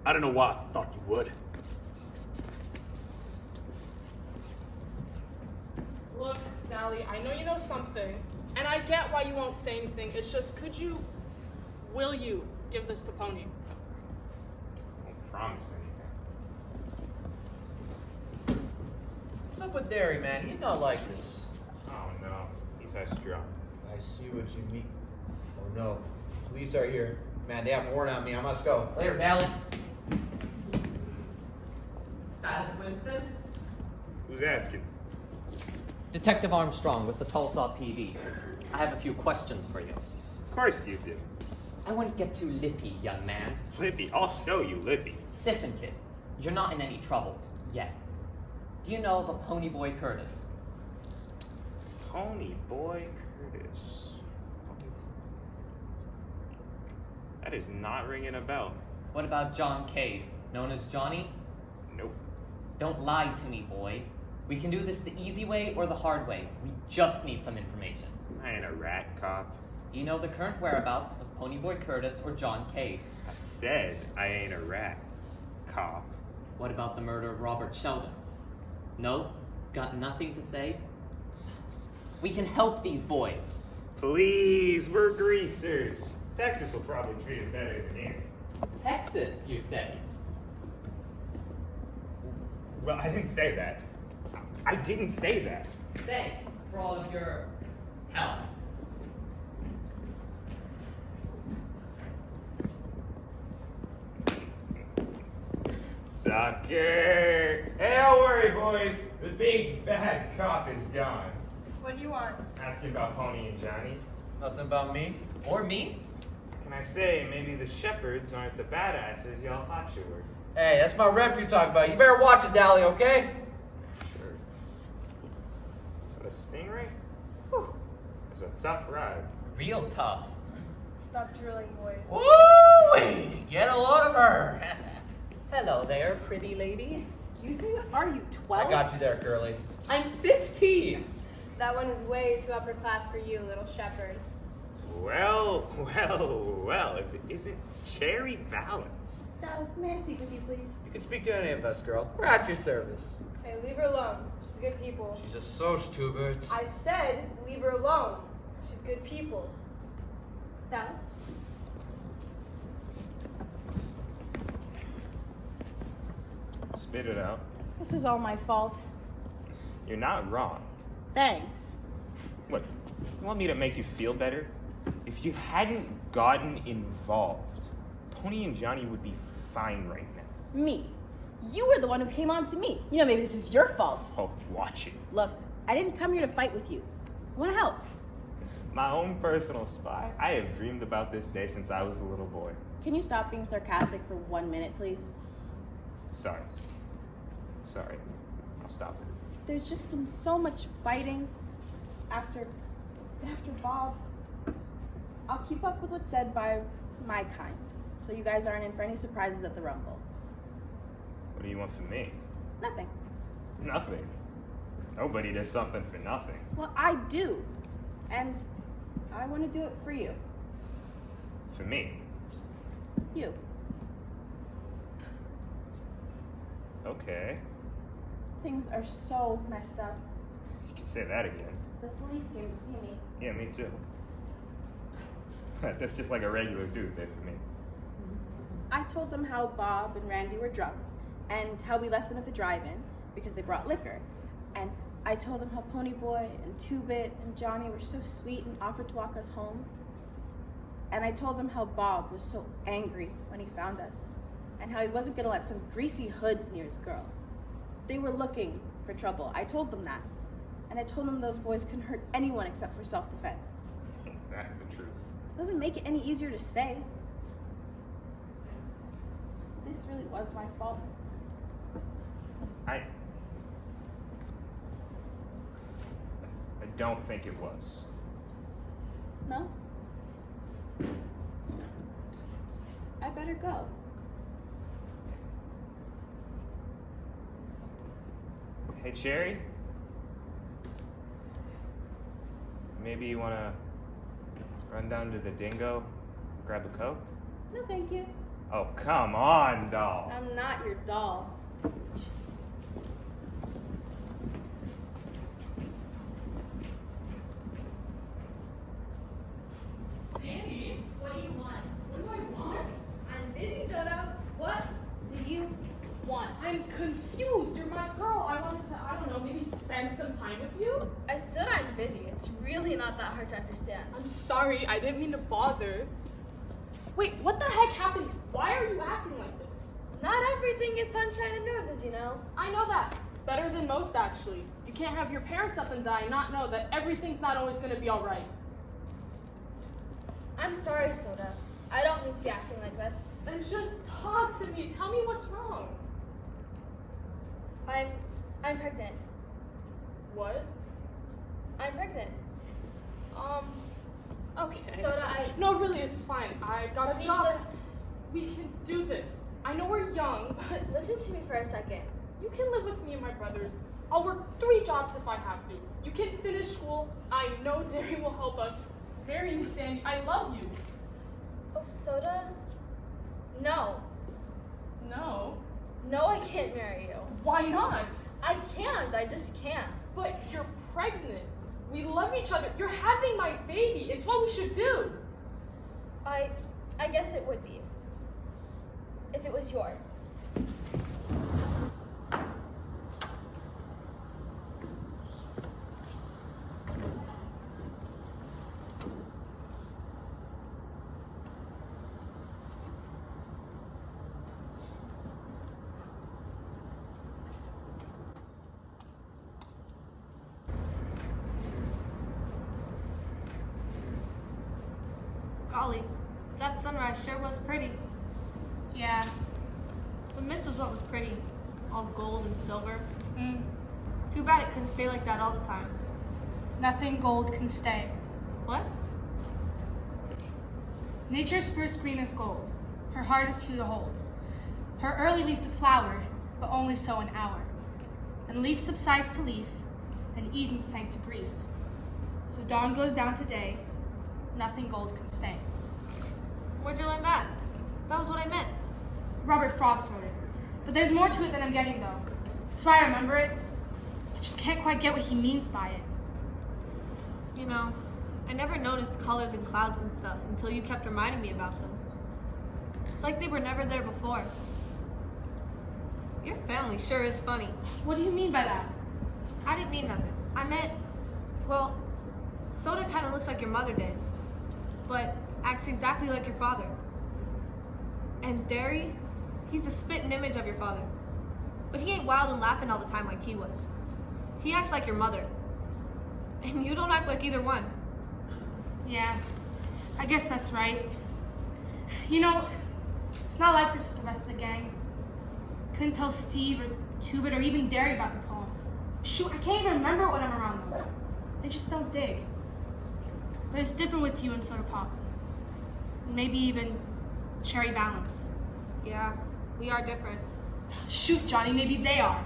I don't know why I thought you would. Look, Darry, I know you know something, and I get why you won't say anything. It's just, will you give this to Pony? I won't promise anything. What's up with Darry, man? He's not like this. Oh no, he's high strung. I see what you mean. Oh no. Police are here. Man, they have a warrant on me. I must go. Later, Darry. That's Winston? Who's asking? Detective Armstrong with the Tulsa PD. I have a few questions for you. Of course you do. I wouldn't get too lippy, young man. Lippy, I'll show you, Lippy. Listen, kid. You're not in any trouble. Yet. Do you know of a Ponyboy Curtis? Ponyboy Curtis. That is not ringing a bell. What about John Cade, known as Johnny? Nope. Don't lie to me, boy. We can do this the easy way or the hard way. We just need some information. I ain't a rat cop. Do you know the current whereabouts of Ponyboy Curtis or John Cade? I said I ain't a rat cop. What about the murder of Robert Sheldon? No? Got nothing to say? We can help these boys. Please, we're greasers. Texas will probably treat it better than here. Texas, you say? Well, I didn't say that. I didn't say that. Thanks for all of your help. Sucker! Hey, don't worry, boys. The big bad cop is gone. What do you want? Asking about Pony and Johnny. Nothing about me. Or me? Can I say maybe the Shepards aren't the badasses y'all thought you were? Hey, that's my rep you're talking about. You better watch it, Darry, okay? Sure. But a stingray? Whew. It's a tough ride. Real tough. Stop drilling, boys. Woo! Get a load of her. Hello there, pretty lady. Excuse me? Are you 12? I got you there, girly. I'm 15. That one is way too upper class for you, little shepherd. Well, if it isn't Cherry Valance. Dallas, may I speak with you, please? You can speak to any of us, girl. We're at your service. Hey, leave her alone. She's good people. She's a social tuber. I said leave her alone. She's good people. Dallas? Spit it out. This was all my fault. You're not wrong. Thanks. What? You want me to make you feel better? If you hadn't gotten involved, Tony and Johnny would be fine right now. Me. You were the one who came on to me. You know, maybe this is your fault. Oh, watch it. Look, I didn't come here to fight with you. I want to help. My own personal spy. I have dreamed about this day since I was a little boy. Can you stop being sarcastic for 1 minute, please? Sorry. I'll stop it. There's just been so much fighting after Bob. I'll keep up with what's said by my kind, so you guys aren't in for any surprises at the Rumble. What do you want from me? Nothing. Nothing. Nobody does something for nothing. Well, I do. And I want to do it for you. For me? You. Okay. Things are so messed up. You can say that again. The police came to see me. Yeah, me too. That's just like a regular Tuesday for me. I told them how Bob and Randy were drunk and how we left them at the drive-in because they brought liquor. And I told them how Ponyboy and Two-Bit and Johnny were so sweet and offered to walk us home. And I told them how Bob was so angry when he found us and how he wasn't going to let some greasy hoods near his girl. They were looking for trouble. I told them that. And I told them those boys couldn't hurt anyone except for self-defense. That's the truth. Doesn't make it any easier to say. This really was my fault. I don't think it was. No? I better go. Hey, Cherry? Maybe you want to run down to the Dingo, grab a Coke? No, thank you. Oh, come on, doll. I'm not your doll. Sandy? What do you want? What do I want? I'm busy, Soda. What do you want? I'm confused. You're my girl. I wanted to, I don't know, maybe spend some time with you? I said I'm busy. It's really not that hard to understand. I'm sorry. I didn't mean to bother. Wait, what the heck happened? Why are you acting like this? Not everything is sunshine and roses, you know. I know that. Better than most, actually. You can't have your parents up and die and not know that everything's not always going to be all right. I'm sorry, Soda. I don't mean to be acting like this. Then just talk to me. Tell me what's wrong. I'm pregnant. What? I'm pregnant. Okay. Soda, No, really, it's fine. I got a Please job. just- We can do this. I know we're young, but Listen to me for a second. you can live with me and my brothers. I'll work 3 jobs if I have to. You can finish school. I know Darry will help us. Marry me, Sandy. I love you. Oh, Soda? No. No. No, I can't marry you. Why not? I can't. I just can't. But you're pregnant. We love each other. You're having my baby. It's what we should do. I guess it would be. If it was yours. Golly, that sunrise sure was pretty. Yeah. The mist was what was pretty. All gold and silver. Mm. Too bad it couldn't stay like that all the time. Nothing gold can stay. What? Nature's first green is gold, her hardest hue to hold. Her early leaves have flowered, but only so an hour. And leaf subsides to leaf, and Eden sank to grief. So dawn goes down to day, nothing gold can stay. Where'd you learn that? That was what I meant. Robert Frost wrote it. But there's more to it than I'm getting, though. That's why I remember it. I just can't quite get what he means by it. You know, I never noticed colors and clouds and stuff until you kept reminding me about them. It's like they were never there before. Your family sure is funny. What do you mean by that? I didn't mean nothing. I meant, well, Soda kind of looks like your mother did, but acts exactly like your father. And Darry, he's the spitting image of your father. But he ain't wild and laughing all the time like he was. He acts like your mother. And you don't act like either one. Yeah, I guess that's right. You know, it's not like this with the rest of the gang. Couldn't tell Steve or Tubit or even Darry about the poem. Shoot, I can't even remember when I'm around them. They just don't dig. But it's different with you and Soda Pop. Maybe even Cherry Valance. Yeah, we are different. Shoot, Johnny, maybe they are.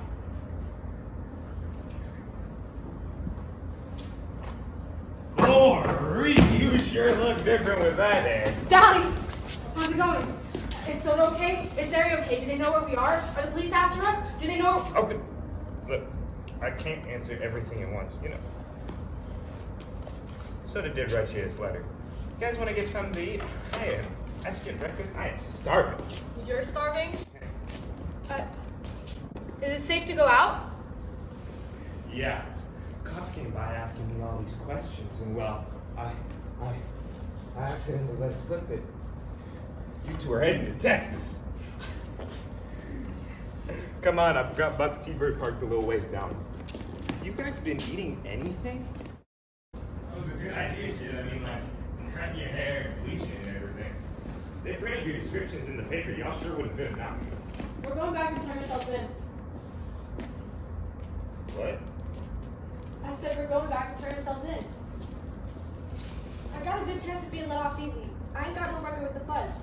Glory, you sure look different with that hair. Darry, how's it going? Is Soda okay? Is Darry okay? Do they know where we are? Are the police after us? Do they know? Okay, look, I can't answer everything at once, you know. Soda did write you this letter. You guys want to get something to eat? I am. That's good breakfast. I am starving. You're starving? Is it safe to go out? Yeah. Cops came by asking me all these questions, and well, I accidentally let it slip that you two are heading to Texas. Come on, I've got Buck's T-Bird parked a little ways down. You guys been eating anything? That was a good idea, kid. I mean, like, cutting your hair and bleaching and everything. They printed your descriptions in the paper. Y'all sure would have been enough. We're going back and turn ourselves in. What? I said we're going back and turn ourselves in. I got a good chance of being let off easy. I ain't got no record with the fudge.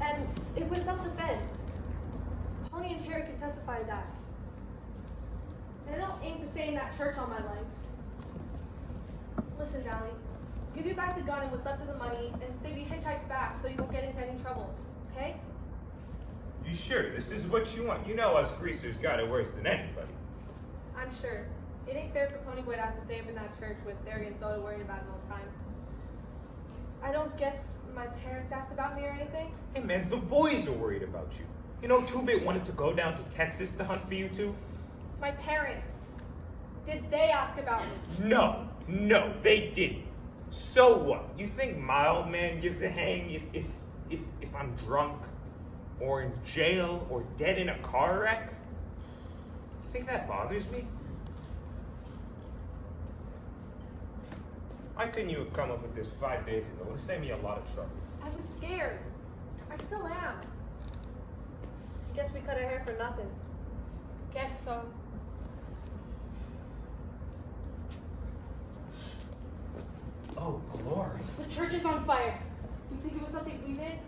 And it was self-defense. Pony and Cherry can testify to that. And I don't aim to stay in that church all my life. Listen, Darrel, give you back the gun and what's left of the money, and say we hitchhike back so you won't get into any trouble, okay? You sure this is what you want? You know us greasers got it worse than anybody. I'm sure. It ain't fair for Ponyboy to have to stay up in that church with Darry and Soda worrying about him all the time. I don't guess my parents asked about me or anything. Hey man, the boys are worried about you. You know, 2-Bit wanted to go down to Texas to hunt for you two? My parents. Did they ask about me? No, they didn't. So what? You think my old man gives a hang if I'm drunk, or in jail, or dead in a car wreck? You think that bothers me? Why couldn't you have come up with this 5 days ago? It would have saved me a lot of trouble. I was scared. I still am. Guess we cut our hair for nothing. Guess so. Oh, glory. The church is on fire. Do you think it was something we did?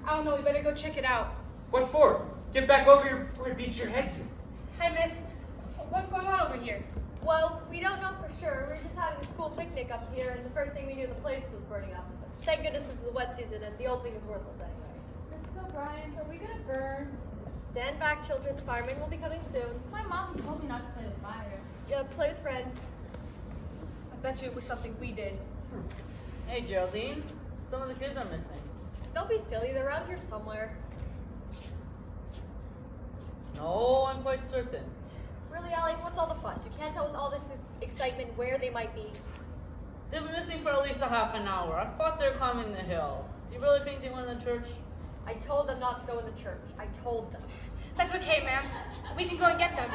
I don't know. We better go check it out. What for? Get back over here before it beats your heads in. Hi, miss. What's going on over here? Well, we don't know for sure. We're just having a school picnic up here, and the first thing we knew, the place was burning up. Thank goodness this is the wet season, and the old thing is worthless anyway. Mrs. O'Brien, are we gonna burn? Stand back, children. The firemen will be coming soon. My mom told me not to play with fire. Yeah, play with friends. I bet you it was something we did. Hey, Geraldine. Some of the kids are missing. Don't be silly. They're around here somewhere. No, I'm quite certain. Really, Allie? What's all the fuss? You can't tell with all this excitement where they might be. They've been missing for at least a half an hour. I thought they were climbing the hill. Do you really think they went to church? I told them not to go in the church. I told them. That's okay, ma'am. We can go and get them.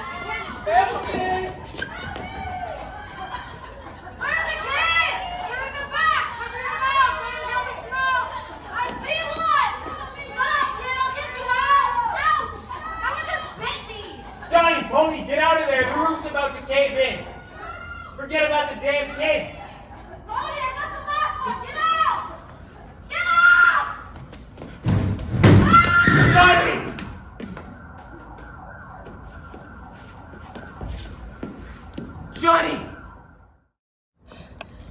Where are the kids? They're in the back! Cover your mouth! They're in the snow! I see one! Shut up, kid! I'll get you out! Ouch! That one just bit me! Johnny, Pony, get out of there! The roof's about to cave in! Forget about the damn kids! Pony, I got the last one! Get out! Get out! Johnny! Johnny!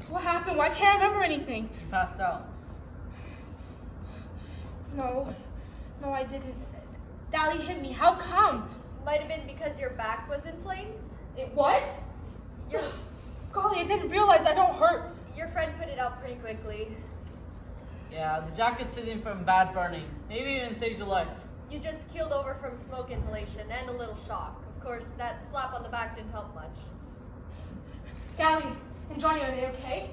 What happened Why can't I remember anything? You passed out. No, I didn't. Darry hit me. How come? Might have been because your back was in flames. It was? Your, Golly, I didn't realize I don't hurt. your friend put it out pretty quickly. Yeah, the jacket's hidden from bad burning. Maybe even saved your life. You just keeled over from smoke inhalation and a little shock. Of course, that slap on the back didn't help much. Darry and Johnny, are they okay?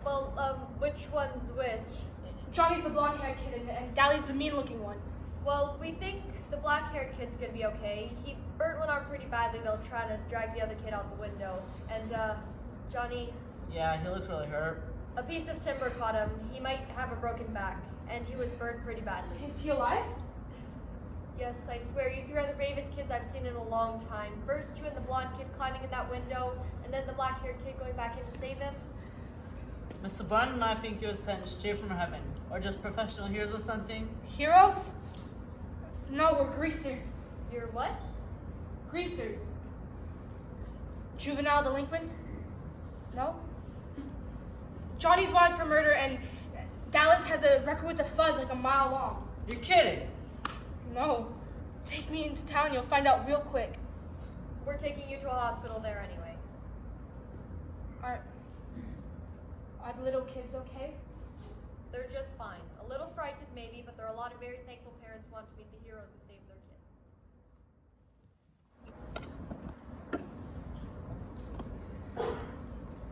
Well, which one's which? Johnny's the blonde-haired kid and Darry's the mean-looking one. Well, we think the black-haired kid's gonna be okay. He burnt one arm pretty badly, though, trying to drag the other kid out the window. And, Johnny, Yeah, he looks really hurt. a piece of timber caught him. He might have a broken back, and he was burned pretty badly. Is he alive? Yes, I swear, you three are the bravest kids I've seen in a long time. First, you and the blonde kid climbing in that window, and then the black-haired kid going back in to save him. Mr. Brown and I think you were sent straight from heaven. Or just professional heroes or something. Heroes? No, we're greasers. You're what? Greasers. Juvenile delinquents? No? Johnny's wanted for murder and Dallas has a record with a fuzz like a mile long. You're kidding. No. Take me into town, you'll find out real quick. We're taking you to a hospital there anyway. Are the little kids okay? They're just fine. A little frightened maybe, but there are a lot of very thankful parents who want to meet the heroes who saved their kids.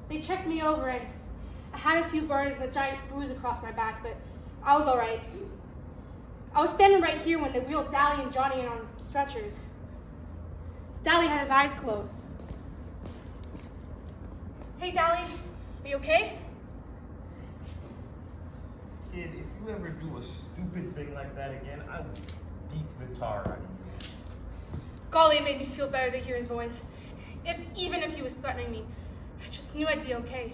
They checked me over and I had a few burns and a giant bruise across my back, but I was alright. I was standing right here when they wheeled Darry and Johnny in on stretchers. Darry had his eyes closed. Hey, Darry, are you okay? Kid, if you ever do a stupid thing like that again, I will beat the tar out of you. Golly, it made me feel better to hear his voice. Even if he was threatening me, I just knew I'd be okay.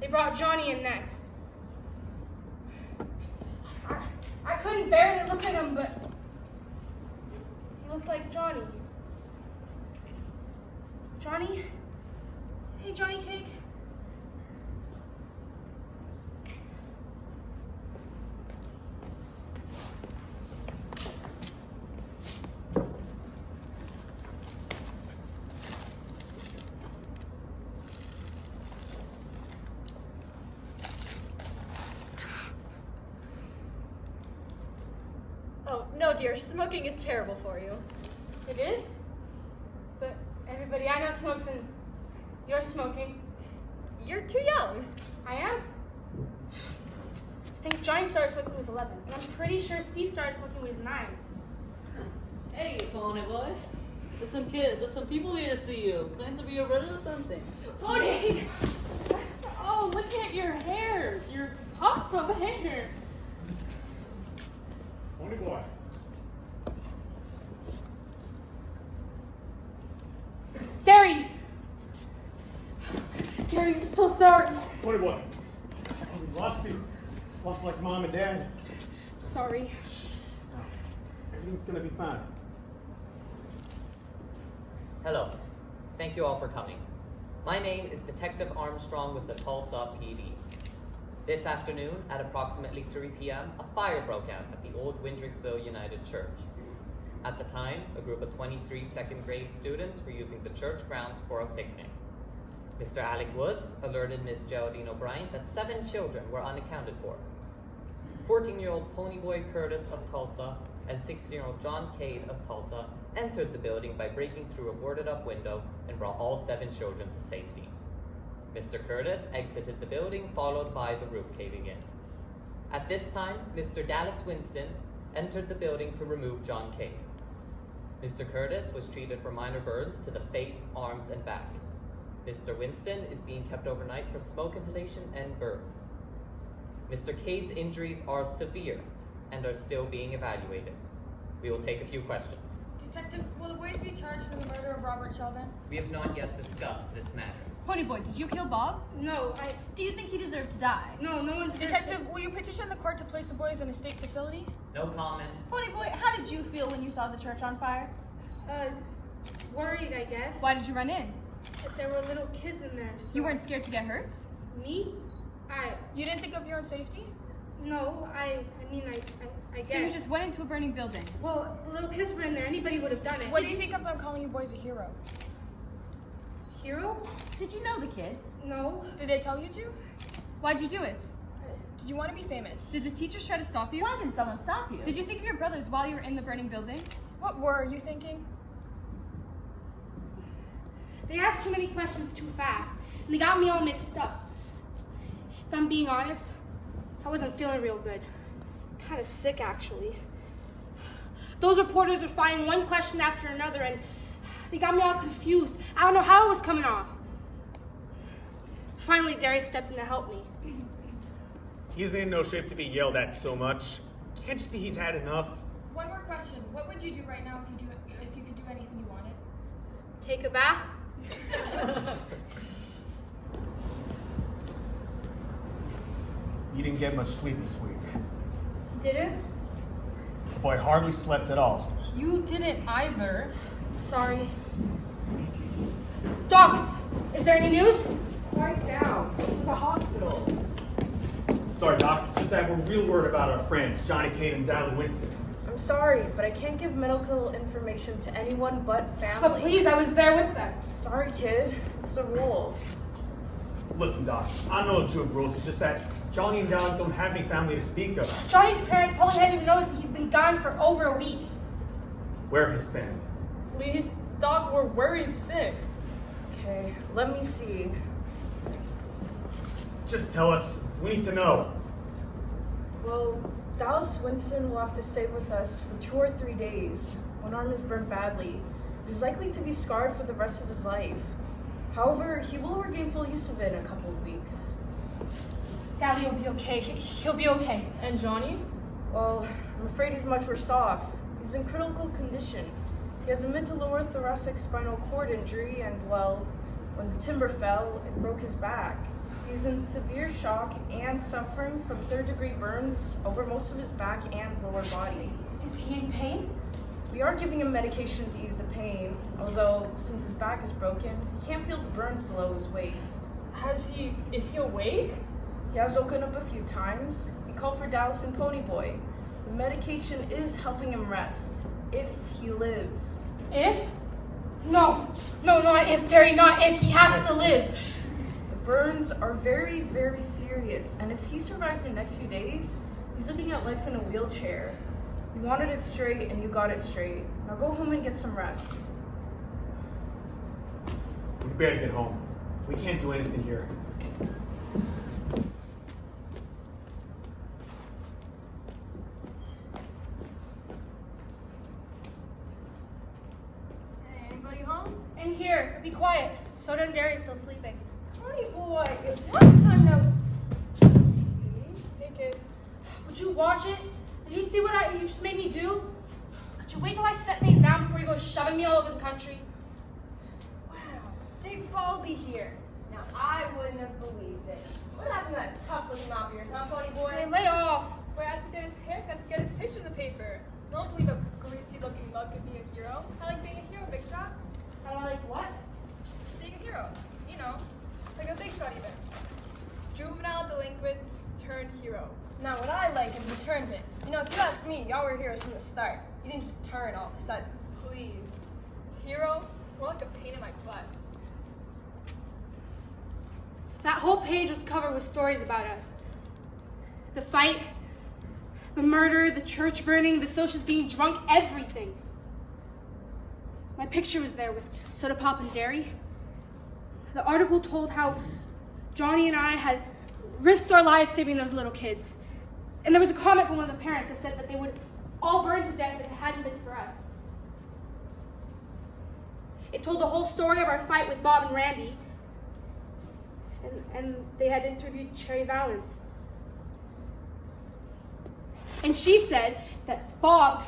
They brought Johnny in next. I couldn't bear to look at him, but he looked like Johnny. Johnny? Hey, Johnny Cake. Oh, no dear, smoking is terrible for you. It is? But everybody I know smokes and you're smoking. You're too young. I am? I think Johnny started smoking when he was 11. And I'm pretty sure Steve started smoking when he was 9. Hey, pony boy. There's some kids, there's some people here to see you. Claim to be a brother or something. Pony! Oh, look at your hair. Your tufts of hair. Pony boy. Darry! Darry, I'm so sorry. Pony boy. We lost you. Lost like mom and dad. Sorry. Everything's gonna be fine. Hello. Thank you all for coming. My name is Detective Armstrong with the Tulsa PD. This afternoon, at approximately 3 p.m., a fire broke out at the old Windricksville United Church. At the time, a group of 23 second grade students were using the church grounds for a picnic. Mr. Alec Woods alerted Miss Geraldine O'Brien that 7 children were unaccounted for. 14-year-old Ponyboy Curtis of Tulsa and 16-year-old John Cade of Tulsa entered the building by breaking through a boarded-up window and brought all 7 children to safety. Mr. Curtis exited the building, followed by the roof caving in. At this time, Mr. Dallas Winston entered the building to remove John Cade. Mr. Curtis was treated for minor burns to the face, arms, and back. Mr. Winston is being kept overnight for smoke inhalation and burns. Mr. Cade's injuries are severe and are still being evaluated. We will take a few questions. Detective, will the boys be charged in the murder of Robert Sheldon? We have not yet discussed this matter. Ponyboy, did you kill Bob? No, Do you think he deserved to die? No one's... Detective, will you petition the court to place the boys in a state facility? No comment. Ponyboy, how did you feel when you saw the church on fire? Worried, I guess. Why did you run in? But there were little kids in there, so... You weren't scared to get hurt? Me? You didn't think of your own safety? No, I guess. So you just went into a burning building? Well, the little kids were in there. Anybody would have done it. What do you think of them calling you boys a hero? Hero? Did you know the kids? No. Did they tell you to? Why'd you do it? Did you want to be famous? Did the teachers try to stop you? Why didn't someone stop you? Did you think of your brothers while you were in the burning building? What were you thinking? They asked too many questions too fast, and they got me all mixed up. If I'm being honest, I wasn't feeling real good. Kind of sick, actually. Those reporters were firing one question after another, and they got me all confused. I don't know how it was coming off. Finally, Darry stepped in to help me. He's in no shape to be yelled at so much. Can't you see he's had enough? One more question. What would you do right now if you could do anything you wanted? Take a bath? You didn't get much sleep this week. Didn't? The boy hardly slept at all. You didn't either. Sorry. Doc, is there any news? Quiet down. This is a hospital. Sorry, Doc. Just that we're real worried about our friends, Johnny Kane and Darrel Winston. I'm sorry, but I can't give medical information to anyone but family. But please, I was there with them. Sorry, kid. It's the rules. Listen, Doc, I know the truth rules. It's just that Johnny and Darrel don't have any family to speak of. Johnny's parents probably hadn't even noticed that he's been gone for over a week. Where his family? Please, Doc, we're worried sick. Okay, let me see. Just tell us. We need to know. Well, Dallas Winston will have to stay with us for 2 or 3 days. One arm is burned badly. He's likely to be scarred for the rest of his life. However, he will regain full use of it in a couple of weeks. Daddy will be okay. He'll be okay. And Johnny? Well, I'm afraid he's much worse off. He's in critical condition. He has a mid to lower thoracic spinal cord injury, and well, when the timber fell, it broke his back. He's in severe shock and suffering from 3rd-degree burns over most of his back and lower body. Is he in pain? We are giving him medication to ease the pain, although since his back is broken, he can't feel the burns below his waist. Is he awake? He has woken up a few times. We called for Dallas and Ponyboy. The medication is helping him rest, if he lives. If? No, not if, Darry, not if. He has to live. The burns are very, very serious, and if he survives the next few days, he's looking at life in a wheelchair. You wanted it straight, and you got it straight. Now go home and get some rest. We better get home. We can't do anything here. Anybody home? In here. Be quiet. Soda and Darry are still sleeping. Ponyboy, it's what time now? Hey, kid. Would you watch it? Did you see what you just made me do? Could you wait till I set things down before you go shoving me all over the country? Wow, Big Baldy here. Now, I wouldn't have believed it. What happened to that tough-looking mop of yours, huh, Ponyboy? Hey, lay off. Boy, I had to get his haircut to get his picture in the paper. Don't believe a greasy-looking mug could be a hero. I like being a hero, Big Shot. How do I like what? Being a hero. You know, like a Big Shot even. Juvenile delinquent turned hero. Now, what I like is the turn bit. You know, if you ask me, y'all were heroes from the start. You didn't just turn all of a sudden. Please. Hero? More like a pain in my butt. That whole page was covered with stories about us. The fight, the murder, the church burning, the socials being drunk, everything. My picture was there with Soda Pop and Darry. The article told how Johnny and I had risked our lives saving those little kids. And there was a comment from one of the parents that said that they would all burn to death if it hadn't been for us. It told the whole story of our fight with Bob and Randy. And they had interviewed Cherry Valance. And she said that Bob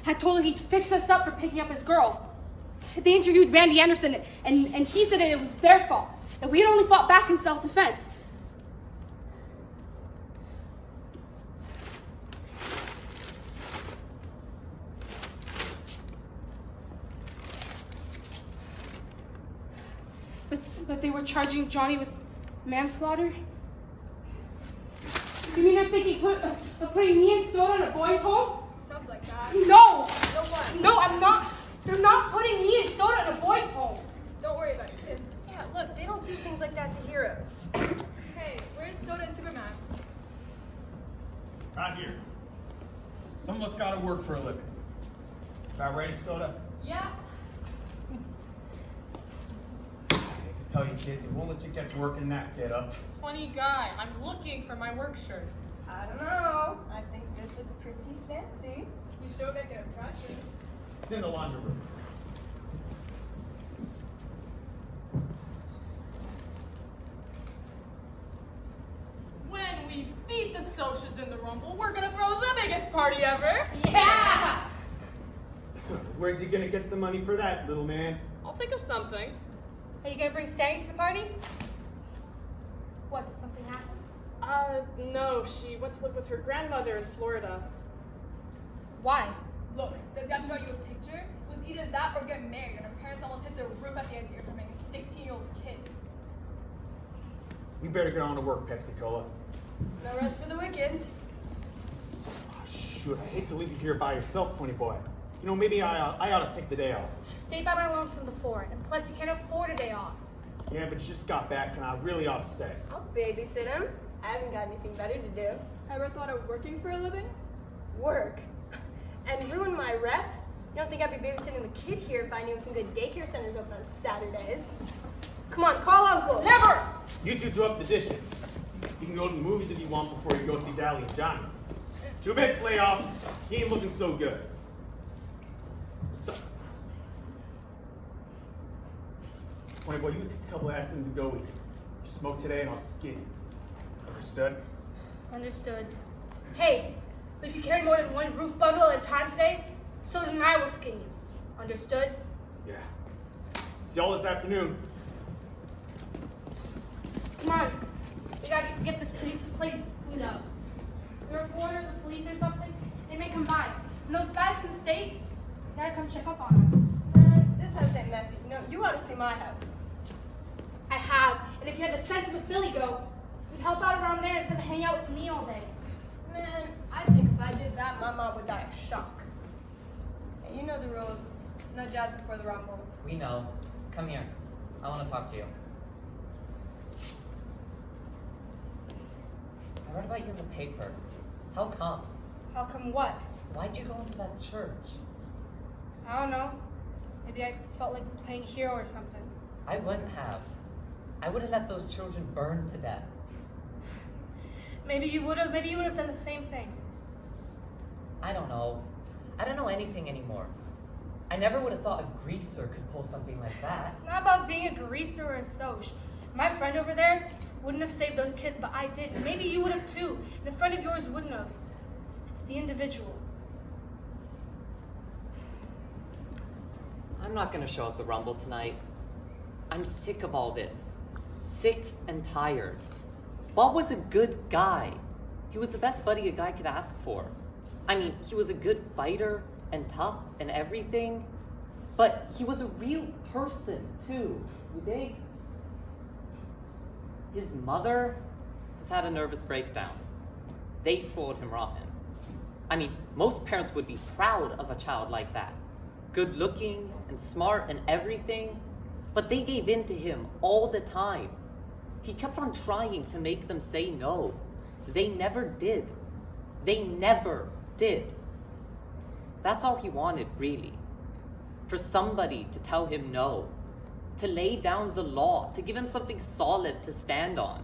had told her he'd fix us up for picking up his girl. They interviewed Randy Anderson, and he said that it was their fault, that we had only fought back in self-defense. that they were charging Johnny with manslaughter? You mean they're thinking of putting me and Soda in a boys' home? Stuff like that. No! No what? No, I'm not. They're not putting me and Soda in a boys' home. Don't worry about it, kid. Yeah, look, they don't do things like that to heroes. Hey, where's Soda and Superman? Not here. Some of us gotta work for a living. About ready, Soda? Yeah. I hate to tell you, kid, they won't let you get to work in that get up. Funny guy. I'm looking for my work shirt. I don't know. I think this is pretty fancy. You sure make an impression. It's in the laundry room. When we beat the Socias in the Rumble, we're gonna throw the biggest party ever. Yeah! Where's he gonna get the money for that, little man? I'll think of something. Are you gonna bring Sandy to the party? What, did something happen? No, she went to live with her grandmother in Florida. Why? Look, does he have to show you a picture? It was either that or get married, and her parents almost hit their roof at the idea of having a 16-year-old kid. We better get on to work, Pepsi Cola. No rest for the wicked. Shoot, I hate to leave you here by yourself, Pony Boy. You know, maybe I ought to take the day off. Stayed by my lonesome before, and plus you can't afford a day off. Yeah, but you just got back, and I really ought to stay. I'll babysit him. I haven't got anything better to do. Ever thought of working for a living? Work? And ruin my rep? You don't think I'd be babysitting the kid here if I knew some good daycare centers open on Saturdays? Come on, call Uncle. Never! You two do up the dishes. You can go to the movies if you want before you go see Darry and Johnny. Too big playoff. He ain't looking so good. Stop. Pony Boy, you take a couple aspirins and go easy. You smoke today and I'll skin you. Understood? Understood. Hey, but if you carry more than one roof bundle at a time today, so then I will skin you. Understood? Yeah. See y'all this afternoon. Come on. We gotta get this place cleaned up. The reporters, the police or something, they may come by. And those guys from the state, they gotta come check up on us. This house ain't messy. No, you ought to see my house. I have. And if you had the sense of a Billy Goat, you'd help out around there instead of hang out with me all day. Man, I think if I did that, my mom would die of shock. Hey, you know the rules. No jazz before the rumble. We know. Come here. I want to talk to you. I read about you in the paper. How come? How come what? Why'd you go into that church? I don't know. Maybe I felt like playing hero or something. I wouldn't have. I would have let those children burn to death. Maybe you would have done the same thing. I don't know. I don't know anything anymore. I never would have thought a greaser could pull something like that. It's not about being a greaser or a soch. My friend over there wouldn't have saved those kids, but I did. And maybe you would have too. And a friend of yours wouldn't have. It's the individual. I'm not gonna show up the Rumble tonight. I'm sick of all this. Sick and tired. Bob was a good guy. He was the best buddy a guy could ask for. I mean, he was a good fighter and tough and everything, but he was a real person too. You dig? His mother has had a nervous breakdown. They spoiled him rotten. I mean, most parents would be proud of a child like that. Good looking and smart and everything, but they gave in to him all the time. He kept on trying to make them say no. They never did. They never did. That's all he wanted, really. For somebody to tell him no. To lay down the law. To give him something solid to stand on.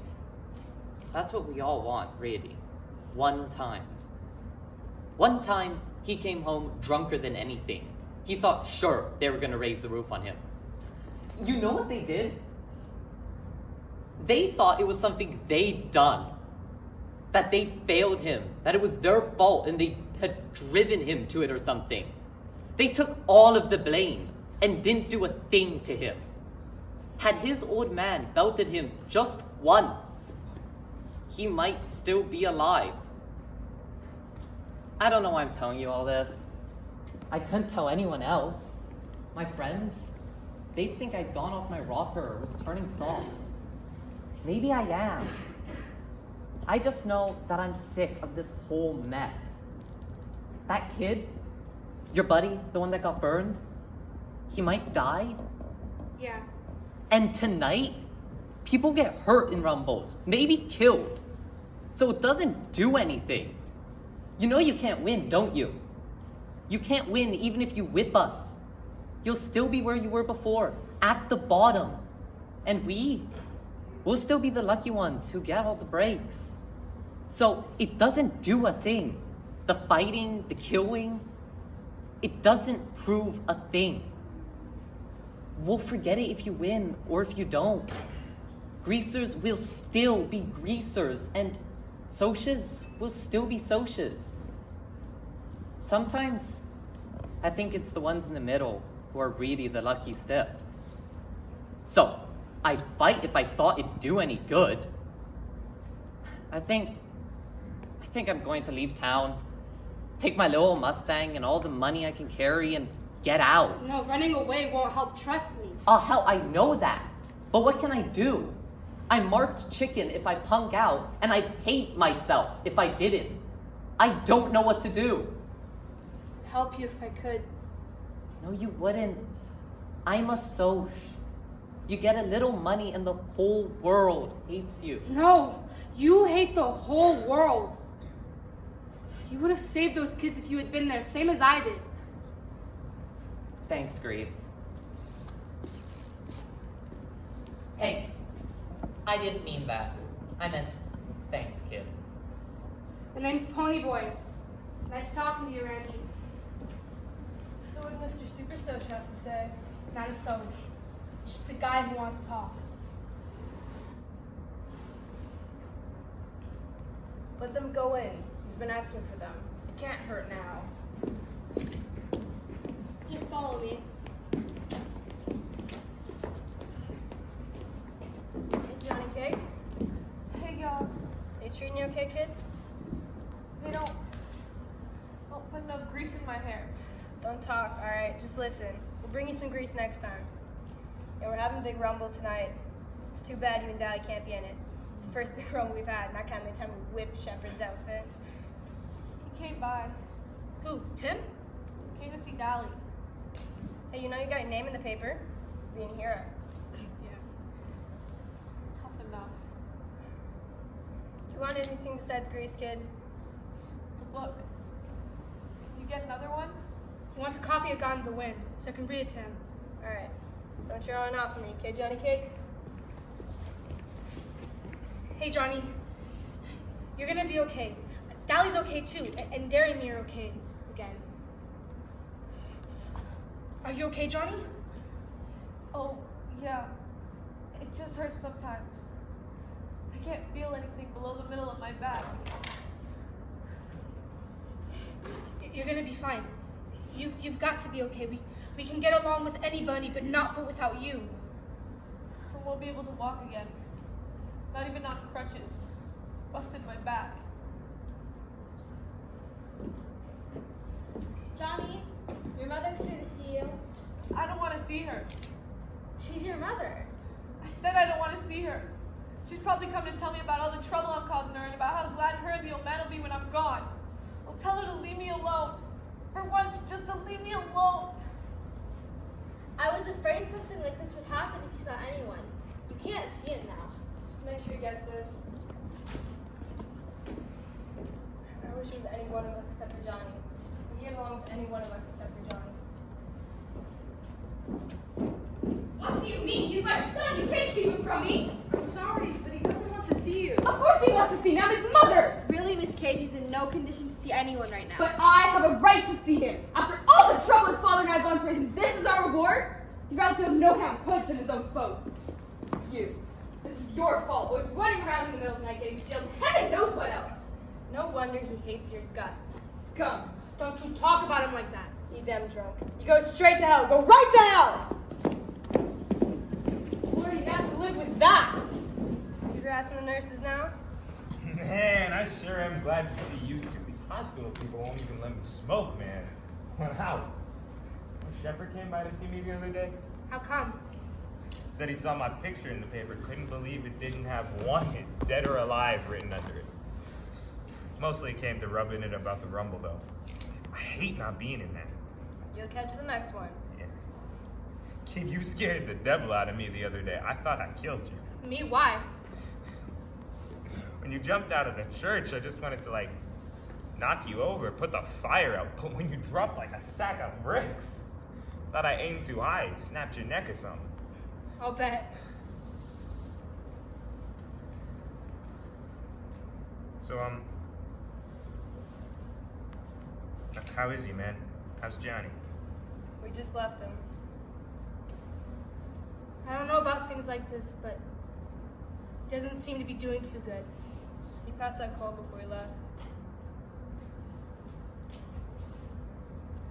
That's what we all want, really. One time. One time, he came home drunker than anything. He thought, sure, they were going to raise the roof on him. You know what they did? They thought it was something they'd done. That they failed him. That it was their fault and they had driven him to it or something. They took all of the blame and didn't do a thing to him. Had his old man belted him just once, he might still be alive. I don't know why I'm telling you all this. I couldn't tell anyone else. My friends, they'd think I'd gone off my rocker or was turning soft. Maybe I am. I just know that I'm sick of this whole mess. That kid, your buddy, the one that got burned, he might die. Yeah. And tonight, people get hurt in rumbles, maybe killed. So it doesn't do anything. You know you can't win, don't you? You can't win even if you whip us. You'll still be where you were before, at the bottom. And we'll still be the lucky ones who get all the breaks. So it doesn't do a thing. The fighting, the killing, it doesn't prove a thing. We'll forget it if you win or if you don't. Greasers will still be greasers, and socias will still be socias. Sometimes, I think it's the ones in the middle who are really the lucky steps. So, I'd fight if I thought it'd do any good. I think I'm going to leave town, take my little Mustang and all the money I can carry and get out. No, running away won't help, trust me. Oh, hell, I know that. But what can I do? I'm marked chicken if I punk out, and I'd hate myself if I didn't. I don't know what to do. I'd help you if I could. No, you wouldn't. I'm a soc. You get a little money and the whole world hates you. No, you hate the whole world. You would have saved those kids if you had been there, same as I did. Thanks, Grace. Hey, I didn't mean that. I meant thanks, kid. The name's Ponyboy. Nice talking to you, Randy. So what does Mr. Super Soch have to say? It's not a soch. It's just the guy who wants to talk. Let them go in. He's been asking for them. It can't hurt now. Just follow me. Hey, Johnny Cake. Hey, y'all. They treating you okay, kid? They don't put enough grease in my hair. Don't talk, alright? Just listen. We'll bring you some grease next time. And we're having a big rumble tonight. It's too bad you and Darry can't be in it. It's the first big rumble we've had, not counting the time we whipped Shepard's outfit. He came by. Who, Tim? Came to see Darry. Hey, you know you got your name in the paper? Being a hero. Yeah. Tough enough. You want anything besides grease, kid? Look. You get another one? He wants a copy of Gone in the Wind, so I can read it to him. Alright. Don't show on off for me, okay, Johnny Cake? Hey, Johnny. You're gonna be okay. Darry's okay too, and Darry and me are okay again. Are you okay, Johnny? Oh, yeah. It just hurts sometimes. I can't feel anything below the middle of my back. You're gonna be fine. You've got to be okay. We can get along with anybody, but not without you. I won't be able to walk again. Not even on crutches. Busted my back. Johnny, your mother's here to see you. I don't want to see her. She's your mother. I said I don't want to see her. She's probably come to tell me about all the trouble I'm causing her and about how glad her and the old man will be when I'm gone. I'll tell her to leave me alone. For once, just to leave me alone. I was afraid something like this would happen if you saw anyone. You can't see it now. Just make sure you guess this. I wish it was any one of us except for Johnny. He get along with any one of us except for Johnny. What do you mean? He's my son. You can't keep him from me. I'm sorry, but he doesn't want to see you. Of course he wants to see me. I'm his mother. Really, Miss Kate, he's in no condition to see anyone right now. But I have a right to see him. After all the trouble his father and I have gone to raise him, this is our reward? He rather shows no count of hoods than his own folks. You. This is your fault. Always running around in the middle of the night getting jailed. Heaven knows what else. No wonder he hates your guts. Scum. Don't you talk about him like that. You damn drunk. You go straight to hell. Go right to hell! Where do you have to live with that? You harassing the nurses now? Man, I sure am glad to see you two. These hospital people won't even let me smoke, man. Wow. Shepard came by to see me the other day. How come? Said he saw my picture in the paper, couldn't believe it didn't have wanted, dead or alive, written under it. Mostly came to rubbing it about the Rumble, though. I hate not being in that. You'll catch the next one. Yeah. Kid, you scared the devil out of me the other day. I thought I killed you. Me? Why? When you jumped out of the church, I just wanted to, like, knock you over, put the fire out. But when you dropped like a sack of bricks, thought I aimed too high, snapped your neck or something. I'll bet. So, how is he, man? How's Johnny? We just left him. I don't know about things like this, but he doesn't seem to be doing too good. He passed that call before he left.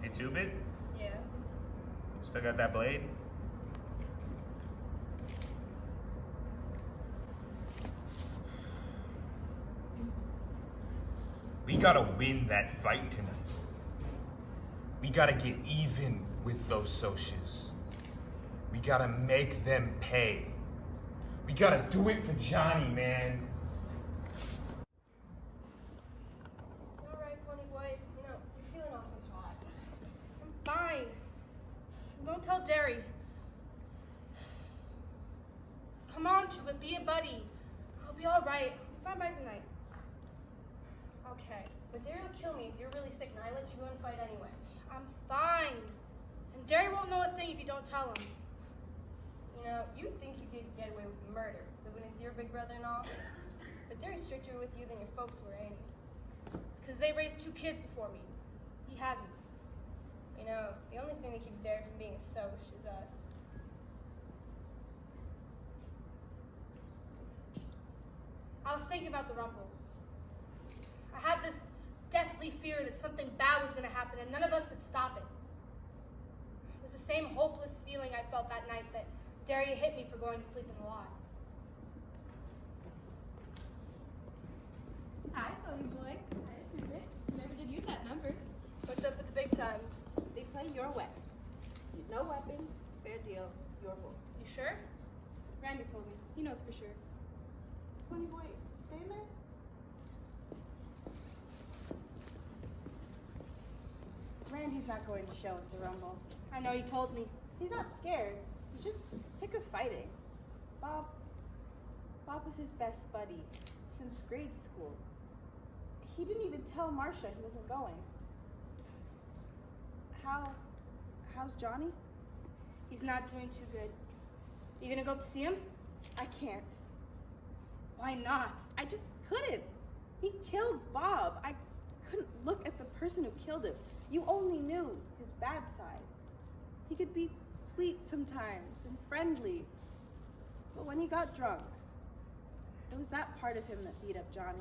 Hey, Two-Bit? Yeah. Still got that blade? We gotta win that fight tonight. We gotta get even with those socias. We gotta make them pay. We gotta do it for Johnny, man. All right, Pony Boy. You know, you're feeling awfully hot. I'm fine. Don't tell Darry. Come on, Chubba, be a buddy. I'll be all right. I'll be fine by tonight. Okay, but Darry will kill me if you're really sick, and I let you go and fight anyway. I'm fine. And Darry won't know a thing if you don't tell him. You know, you think you could get away with murder, living with your big brother and all, but Darry's stricter with you than your folks were, ain't he? It's because they raised 2 kids before me. He hasn't. You know, the only thing that keeps Darry from being a soch is us. I was thinking about the Rumble. I had this deathly fear that something bad was going to happen and none of us could stop it. It was the same hopeless feeling I felt that night that Darry hit me for going to sleep in the lot. Hi, Pony Boy. Hi, Two-Bit. Never did use that number. What's up with the big times? They play your way. No weapons, fair deal, your rules. You sure? Randy told me. He knows for sure. Pony Boy, stay in there. Randy's not going to show at the Rumble. I know, you told me. He's not scared. He's just sick of fighting. Bob was his best buddy since grade school. He didn't even tell Marcia he wasn't going. How's Johnny? He's not doing too good. You gonna go up to see him? I can't. Why not? I just couldn't. He killed Bob. I couldn't look at the person who killed him. You only knew his bad side. He could be sweet sometimes and friendly. But when he got drunk, it was that part of him that beat up Johnny.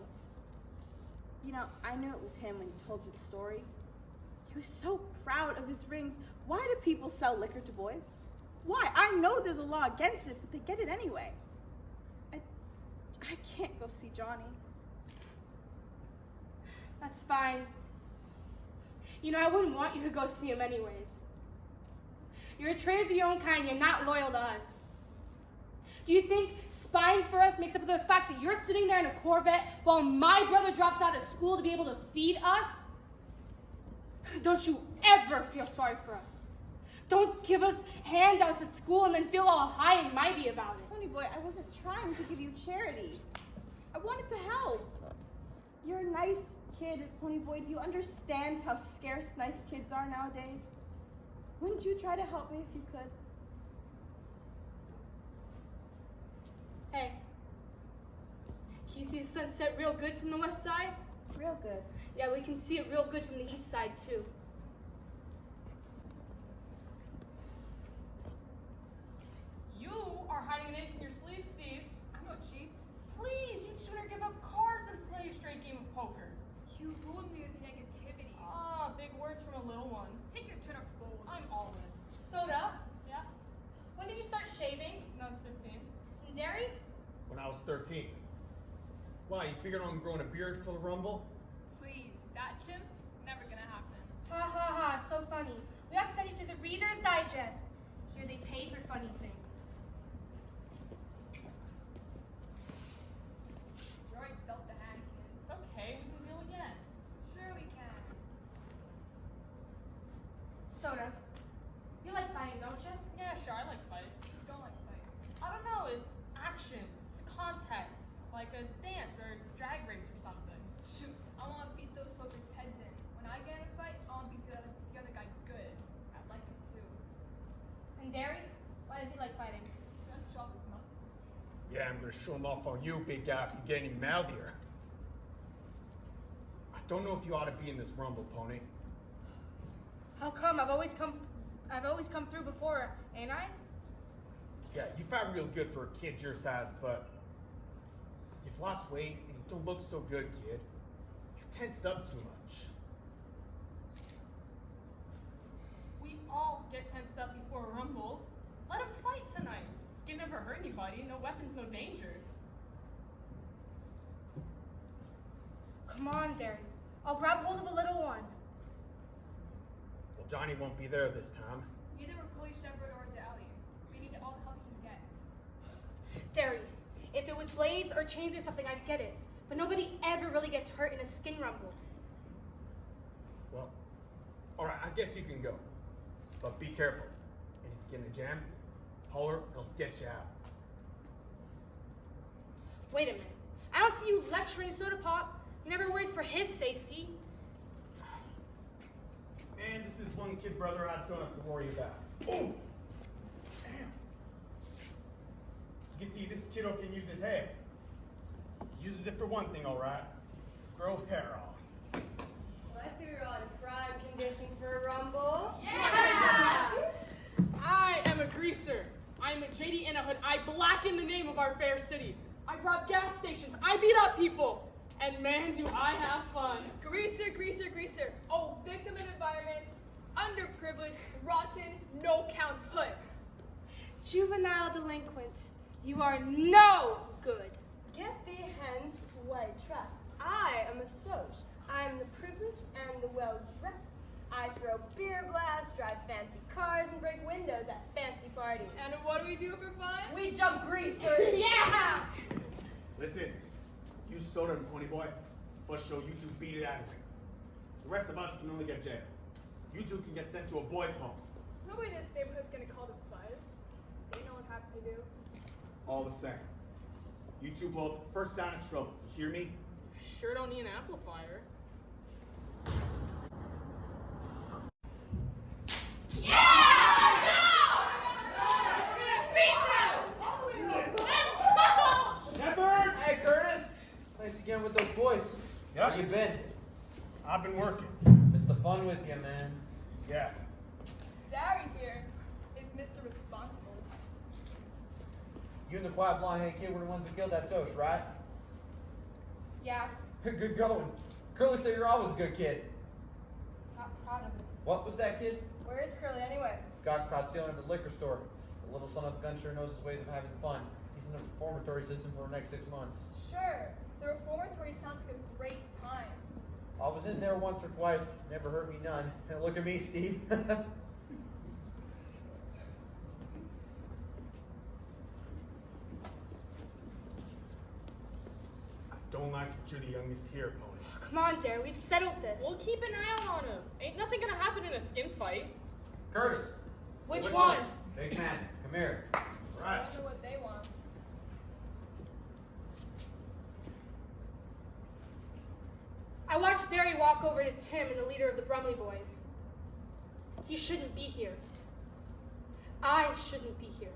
You know, I knew it was him when he told me the story. He was so proud of his rings. Why do people sell liquor to boys? Why? I know there's a law against it, but they get it anyway. I can't go see Johnny. That's fine. You know, I wouldn't want you to go see him anyways. You're a traitor to your own kind, you're not loyal to us. Do you think spying for us makes up for the fact that you're sitting there in a Corvette while my brother drops out of school to be able to feed us? Don't you ever feel sorry for us. Don't give us handouts at school and then feel all high and mighty about it. Pony Boy, I wasn't trying to give you charity. I wanted to help. You're a nice kid, Pony Boy. Do you understand how scarce nice kids are nowadays? Wouldn't you try to help me if you could? Hey, can you see the sunset real good from the west side? Real good. Yeah, we can see it real good from the east side too. You are hiding an ace in your sleeve, Steve. I'm no cheats. Please, you'd sooner give up cars than play a straight game of poker. You ruled me with negativity. Ah, big words from a little one. Take your turn of gold. I'm all in. Soda, Yeah? when did you start shaving? When I was 15. And Darry? When I was 13. Why, you figured I'm growing a beard for the Rumble? Please, that chimp? Never gonna happen. Ha ha ha, so funny. We got to send you to the Reader's Digest. Here they pay for funny things. You already felt the hand, kid. It's okay, we can deal again. Sure we can. Soda, you like fighting, don't you? Yeah, sure, I like fights. Don't like fights. I don't know, it's action. It's a contest. Like a dance or a drag race or something. Shoot, I want to beat those soldiers' heads in. When I get in a fight, I want to beat the other guy good. I like it too. And Darry, why does he like fighting? He wants to show off his muscles. Yeah, I'm gonna show him off on you, big guy, if you get any mouthier. I don't know if you ought to be in this rumble, Pony. How come? I've always come through before, ain't I? Yeah, you fight real good for a kid your size, but you've lost weight and you don't look so good, kid. You're tensed up too much. We all get tensed up before a rumble. Let him fight tonight. Skin never hurt anybody. No weapons, no danger. Come on, Darry. I'll grab hold of the little one. Well, Johnny won't be there this time. Neither will Tim Shepard or Darry. We need all the help we can get. Darry, if it was blades or chains or something, I'd get it. But nobody ever really gets hurt in a skin rumble. Well, alright, I guess you can go. But be careful. And if you get in a jam, holler, he'll get you out. Wait a minute. I don't see you lecturing Soda Pop. You never worried for his safety. Man, this is one kid brother I don't have to worry about. Oh! Damn. You can see this kiddo can use his head. He uses it for one thing, alright. Grow hair on. Well, I see we're all in prime condition for a rumble. Yeah! I am a greaser. I'm a JD in a hood. I blacken the name of our fair city. I rob gas stations. I beat up people. And man, do I have fun. Greaser, greaser, greaser. Oh, victim of environment, underprivileged, rotten, no count hood. Juvenile delinquent. You are no good. Get thee hence, white trap. I am a Soch. I am the privileged and the well-dressed. I throw beer blasts, drive fancy cars, and break windows at fancy parties. And what do we do for fun? We jump greasers. Yeah! Listen, you Soda and Pony Boy, first show you two beat it out of it. The rest of us can only get jail. You two can get sent to a boys' home. Nobody in this neighborhood's gonna call the fuzz. They know what happened to do. All the same. You two both first sign of trouble. You hear me? Sure don't need an amplifier. Shepard! Hey, Curtis! Nice again with those boys. Yep. How you been? I've been working. It's the fun with you, man. Yeah. Darry here is Mr. Responsible. You and the quiet blonde-haired kid were the ones that killed that Soch, right? Yeah, Good going. Curly said you're always a good kid. not proud of it. What was that kid? Where is Curly anyway? Got caught stealing at the liquor store. The little son of a gun sure knows his ways of having fun. He's in the reformatory system for the next 6 months. Sure, the reformatory sounds like a great time. I was in there once or twice. Never hurt me none. And look at me, Steve. Don't like that you're the youngest here, Pony. Come on, Darry. We've settled this. We'll keep an eye out on him. Ain't nothing gonna happen in a skin fight. Curtis. Which one? Big man, come here. Right. I wonder what they want. I watched Darry walk over to Tim and the leader of the Brumley boys. He shouldn't be here. I shouldn't be here.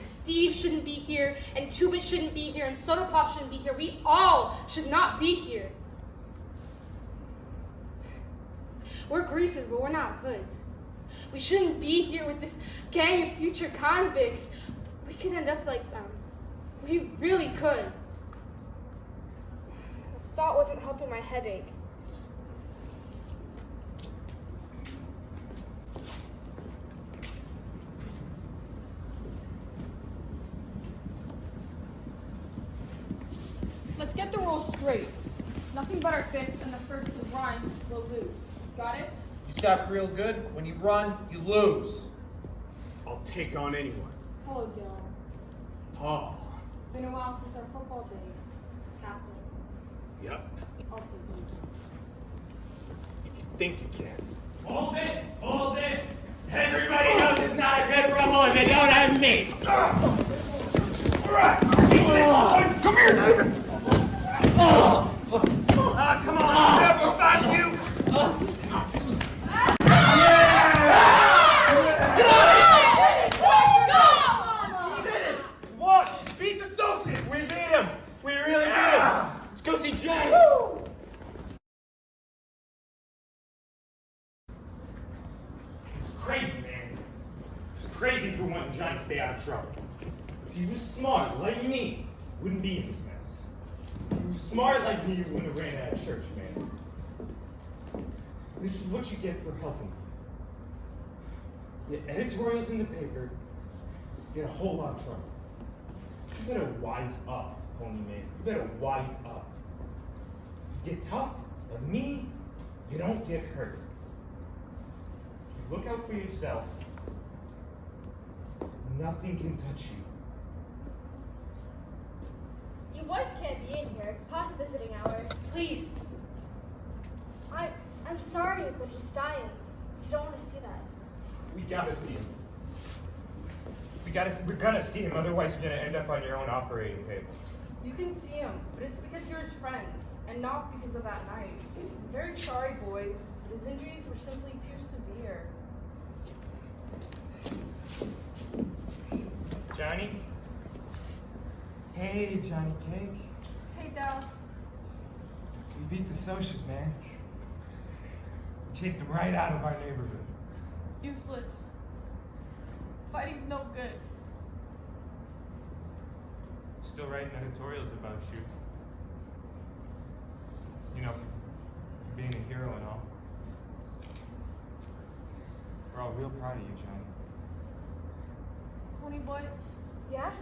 Steve shouldn't be here, and Tubit shouldn't be here, and Soda Pop shouldn't be here. We all should not be here. We're greasers, but we're not hoods. We shouldn't be here with this gang of future convicts. We could end up like them. We really could. The thought wasn't helping my headache. Let's get the rules straight. Nothing but our fists, and the first to run will lose. Got it? You stop real good. When you run, you lose. I'll take on anyone. Hello, Darrel. Paul. Been a while since our football days. Captain. Yep. I'll take you. If you think you can. Hold it! Hold it! Everybody knows it's not a good rumble if they don't have me! Come here, Nathan! Come on, never find you! What? Beat the Socius! We beat him! We really beat him! Let's go see Johnny! It's crazy, man. It's crazy for one Johnny to stay out of trouble. If he was smart, like me, wouldn't be in this mess. If he was smart like me, you wouldn't have ran out of church, man. This is what you get for helping me. You get editorials in the paper, you get a whole lot of trouble. You better wise up, pony man. You better wise up. You get tough, like me, you don't get hurt. You look out for yourself. Nothing can touch you. You boys can't be in here. It's past visiting hours. Please. I'm sorry, but he's dying. You don't want to see that. We gotta see him. We're gonna see him, otherwise you're gonna end up on your own operating table. You can see him, but it's because you're his friends, and not because of that night. I'm very sorry, boys. His injuries were simply too severe. Johnny? Hey, Johnny Cake. Hey, Dal. We beat the Socius, man. We chased them right out of our neighborhood. Useless. Fighting's no good. Still writing editorials about you. You know, for being a hero and all. We're all real proud of you, Johnny. Pony boy. Yeah?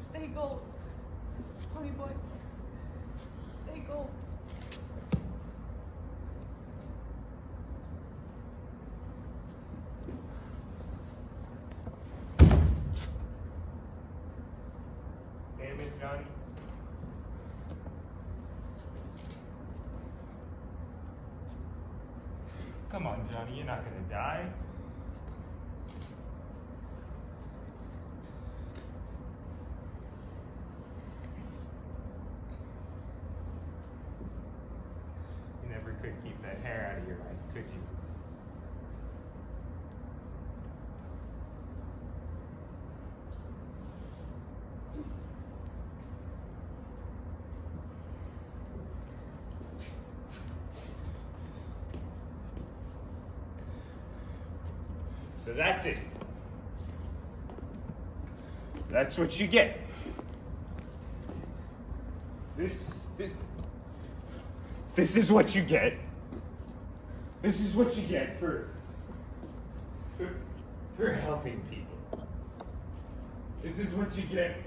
Stay gold. Pony boy. Stay gold. Damn it, Johnny. Come on, Johnny, you're not gonna die. You never could keep that hair out of your eyes, could you? So that's it. That's what you get. This is what you get. This is what you get for helping people. This is what you get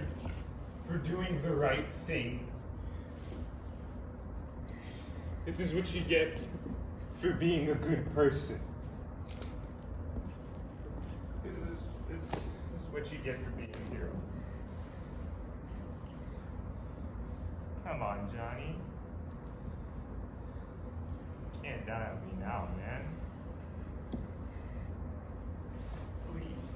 for doing the right thing. This is what you get for being a good person. This is what you get for being a hero. Come on, Johnny. You can't die on me now, man. Please.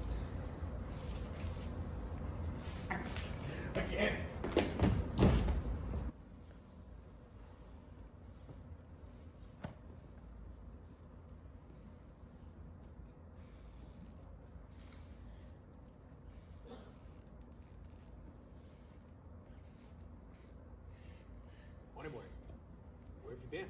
Again. Pony boy, where have you been?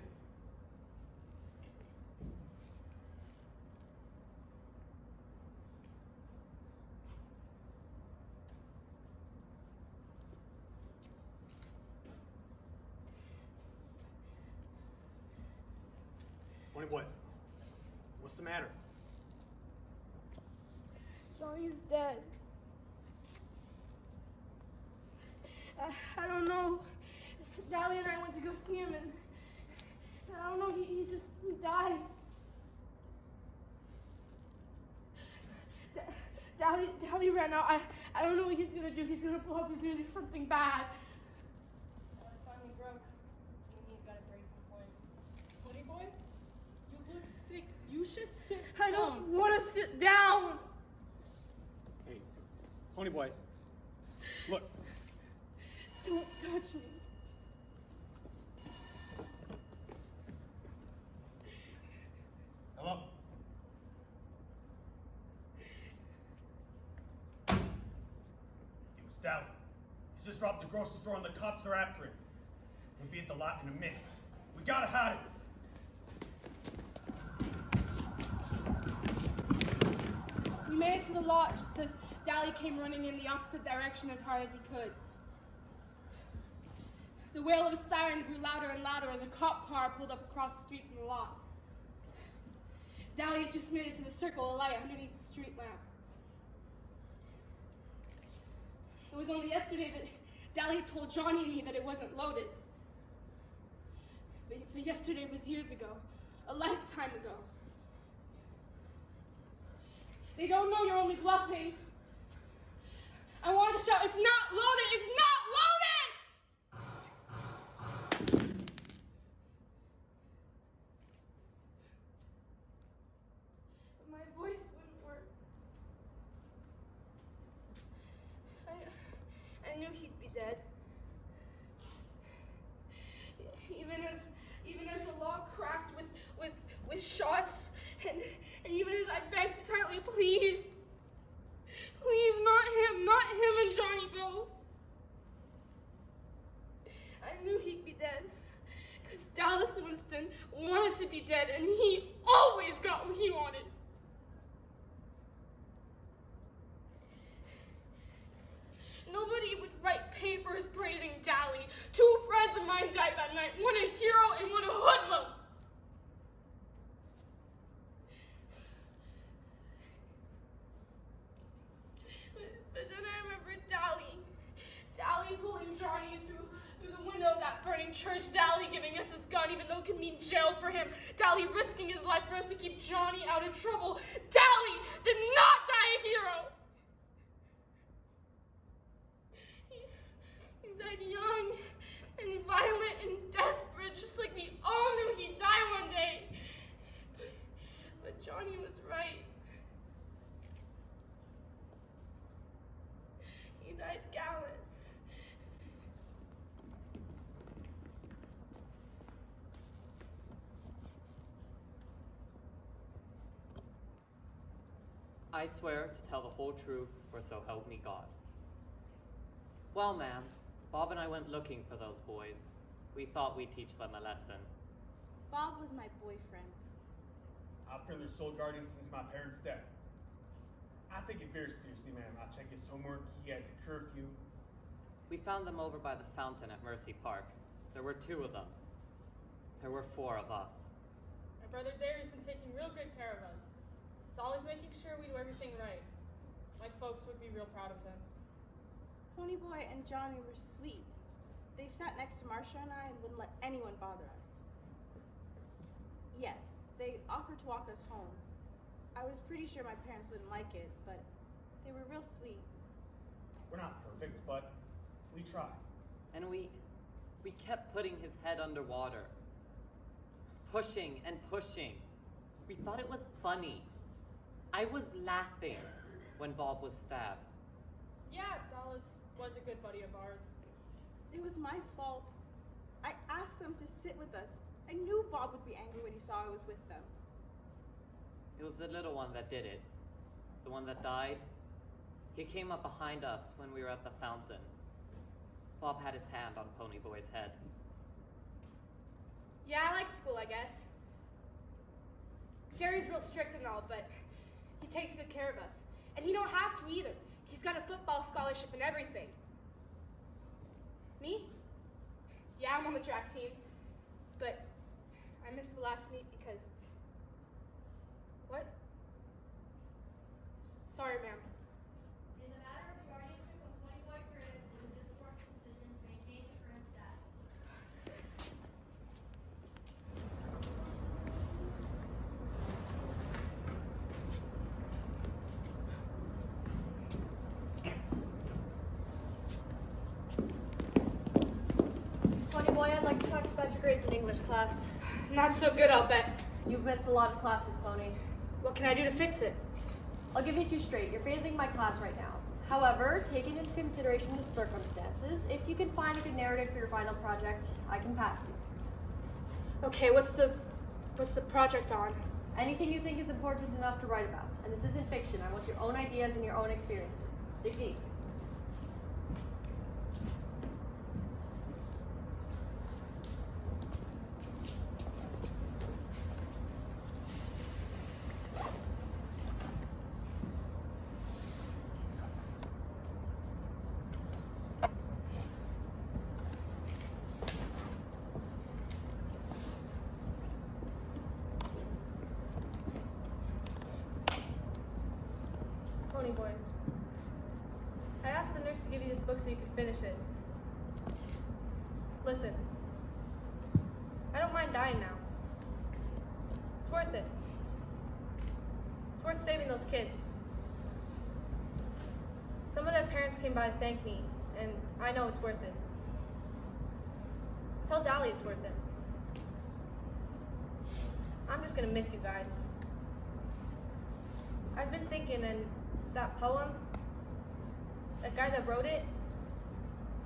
Pony boy, what's the matter? Johnny's dead. I don't know. Darry and I went to go see him, and I don't know, he died. Darry ran out. I don't know what he's gonna do. He's gonna blow up. He's gonna do something bad. I finally broke. Your knee's got a breaking point. Pony boy, you look sick. You should sit down. I don't want to sit down. Hey, Pony Boy, look. Don't touch me. Hello? It was Darrel. He's just robbed the grocery store and the cops are after him. He'll be at the lot in a minute. We gotta hide him. We made it to the lot just as Darry came running in the opposite direction as hard as he could. The wail of a siren grew louder and louder as a cop car pulled up across the street from the lot. Darry had just made it to the circle of light underneath the street lamp. It was only yesterday that Darry had told Johnny and me that it wasn't loaded. But yesterday was years ago, a lifetime ago. They don't know you're only bluffing. I wanted to shout, it's not loaded! It's not loaded! But my voice wouldn't work. I knew he'd be dead. Even as the lock cracked with shots, and even as I begged silently, please, not him and Johnny both. I knew he'd be dead, because Dallas Winston wanted to be dead, and he always got what he wanted. Nobody would write papers praising Darry. Two friends of mine died that night, one a hero and one a hoodlum. But then I remembered Darry pulling Johnny through the window of that burning church, Darry giving us his gun even though it could mean jail for him, Darry risking his life for us to keep Johnny out of trouble. Darry did not die a hero! He died young and violent and desperate, just like we all knew he'd die one day. But Johnny was right. He died gallant. I swear to tell the whole truth, or so help me God. Well, ma'am, Bob and I went looking for those boys. We thought we'd teach them a lesson. Bob was my boyfriend. I've been their sole guardian since my parents' death. I take it very seriously, ma'am. I check his homework. He has a curfew. We found them over by the fountain at Mercy Park. There were 2 of them. There were 4 of us. My brother Darry's been taking real good care of us. He's always making sure we do everything right. My folks would be real proud of him. Pony Boy and Johnny were sweet. They sat next to Marcia and I and wouldn't let anyone bother us. Yes, they offered to walk us home. I was pretty sure my parents wouldn't like it, but they were real sweet. We're not perfect, but we try. And we kept putting his head underwater. Pushing and pushing. We thought it was funny. I was laughing when Bob was stabbed. Yeah, Dallas was a good buddy of ours. It was my fault. I asked them to sit with us. I knew Bob would be angry when he saw I was with them. It was the little one that did it. The one that died. He came up behind us when we were at the fountain. Bob had his hand on Pony Boy's head. Yeah, I like school, I guess. Darry's real strict and all, but he takes good care of us. And he don't have to either. He's got a football scholarship and everything. Me? Yeah, I'm on the track team. But I missed the last meet because... What? Sorry, ma'am. In the matter of guardianship of Pony Boy Curtis, it is this court's decision to maintain the current status. like to talk about your grades in English class. Not so good, I'll bet. You've missed a lot of classes, Pony. What can I do to fix it? I'll give you two straight. You're failing my class right now. However, taking into consideration the circumstances, if you can find a good narrative for your final project, I can pass you. Okay, what's the project on? Anything you think is important enough to write about. And this isn't fiction. I want your own ideas and your own experiences. Dig deep. Pony boy, I asked the nurse to give you this book so you could finish it. Listen, I don't mind dying now. It's worth it. It's worth saving those kids. Some of their parents came by to thank me, and I know it's worth it. Tell Darry it's worth it. I'm just gonna miss you guys. I've been thinking, and that poem, that guy that wrote it,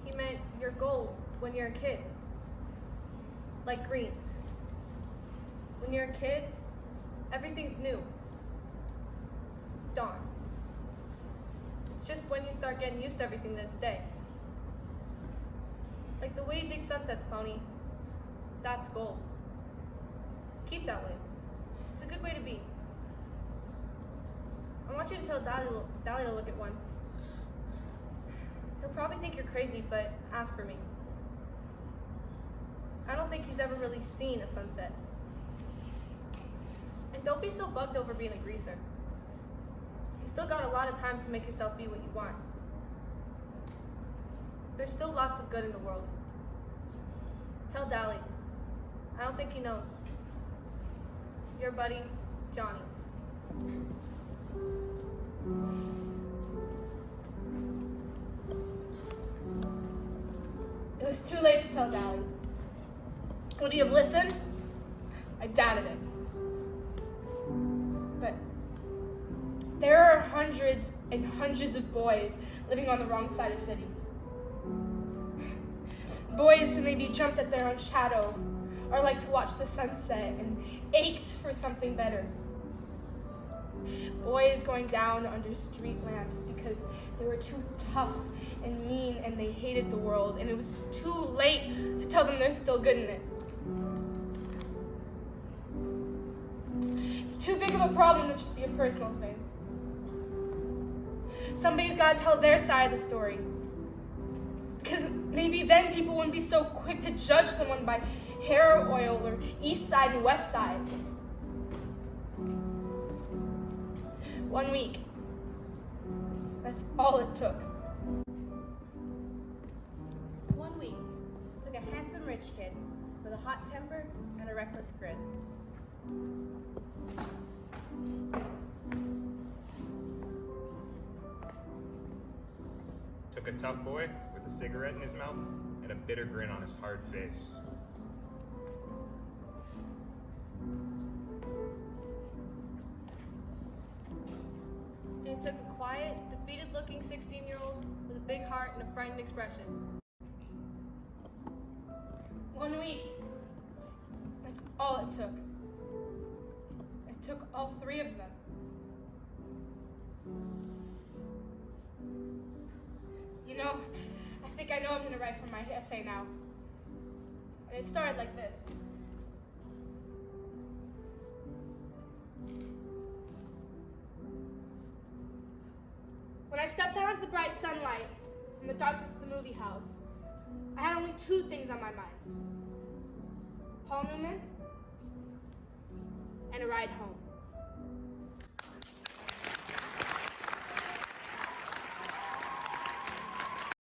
he meant your goal when you're a kid. Like green. When you're a kid, everything's new. Dawn. It's just when you start getting used to everything that's day. Like the way you dig sunsets, Pony. That's gold. Keep that way. It's a good way to be. I want you to tell Darry to look at one. He'll probably think you're crazy, but ask for me. I don't think he's ever really seen a sunset. And don't be so bugged over being a greaser. You still got a lot of time to make yourself be what you want. There's still lots of good in the world. Tell Darry. I don't think he knows. Your buddy, Johnny. It was too late to tell Darry. Would he have listened? I doubted it. But there are hundreds and hundreds of boys living on the wrong side of cities. Boys who maybe jumped at their own shadow, or like to watch the sunset and ached for something better. Boys going down under street lamps because they were too tough and mean and they hated the world, and it was too late to tell them they're still good in it. It's too big of a problem to just be a personal thing. Somebody's got to tell their side of the story. Because maybe then people wouldn't be so quick to judge someone by hair oil or east side and west side. 1 week. That's all it took. 1 week took a handsome rich kid with a hot temper and a reckless grin. Took a tough boy with a cigarette in his mouth and a bitter grin on his hard face. And it took a quiet, defeated-looking 16-year-old with a big heart and a frightened expression. 1 week. That's all it took. It took all three of them. You know, I think I know I'm gonna write for my essay now. And it started like this. When I stepped out into the bright sunlight from the darkness of the movie house, I had only two things on my mind. Paul Newman and a ride home.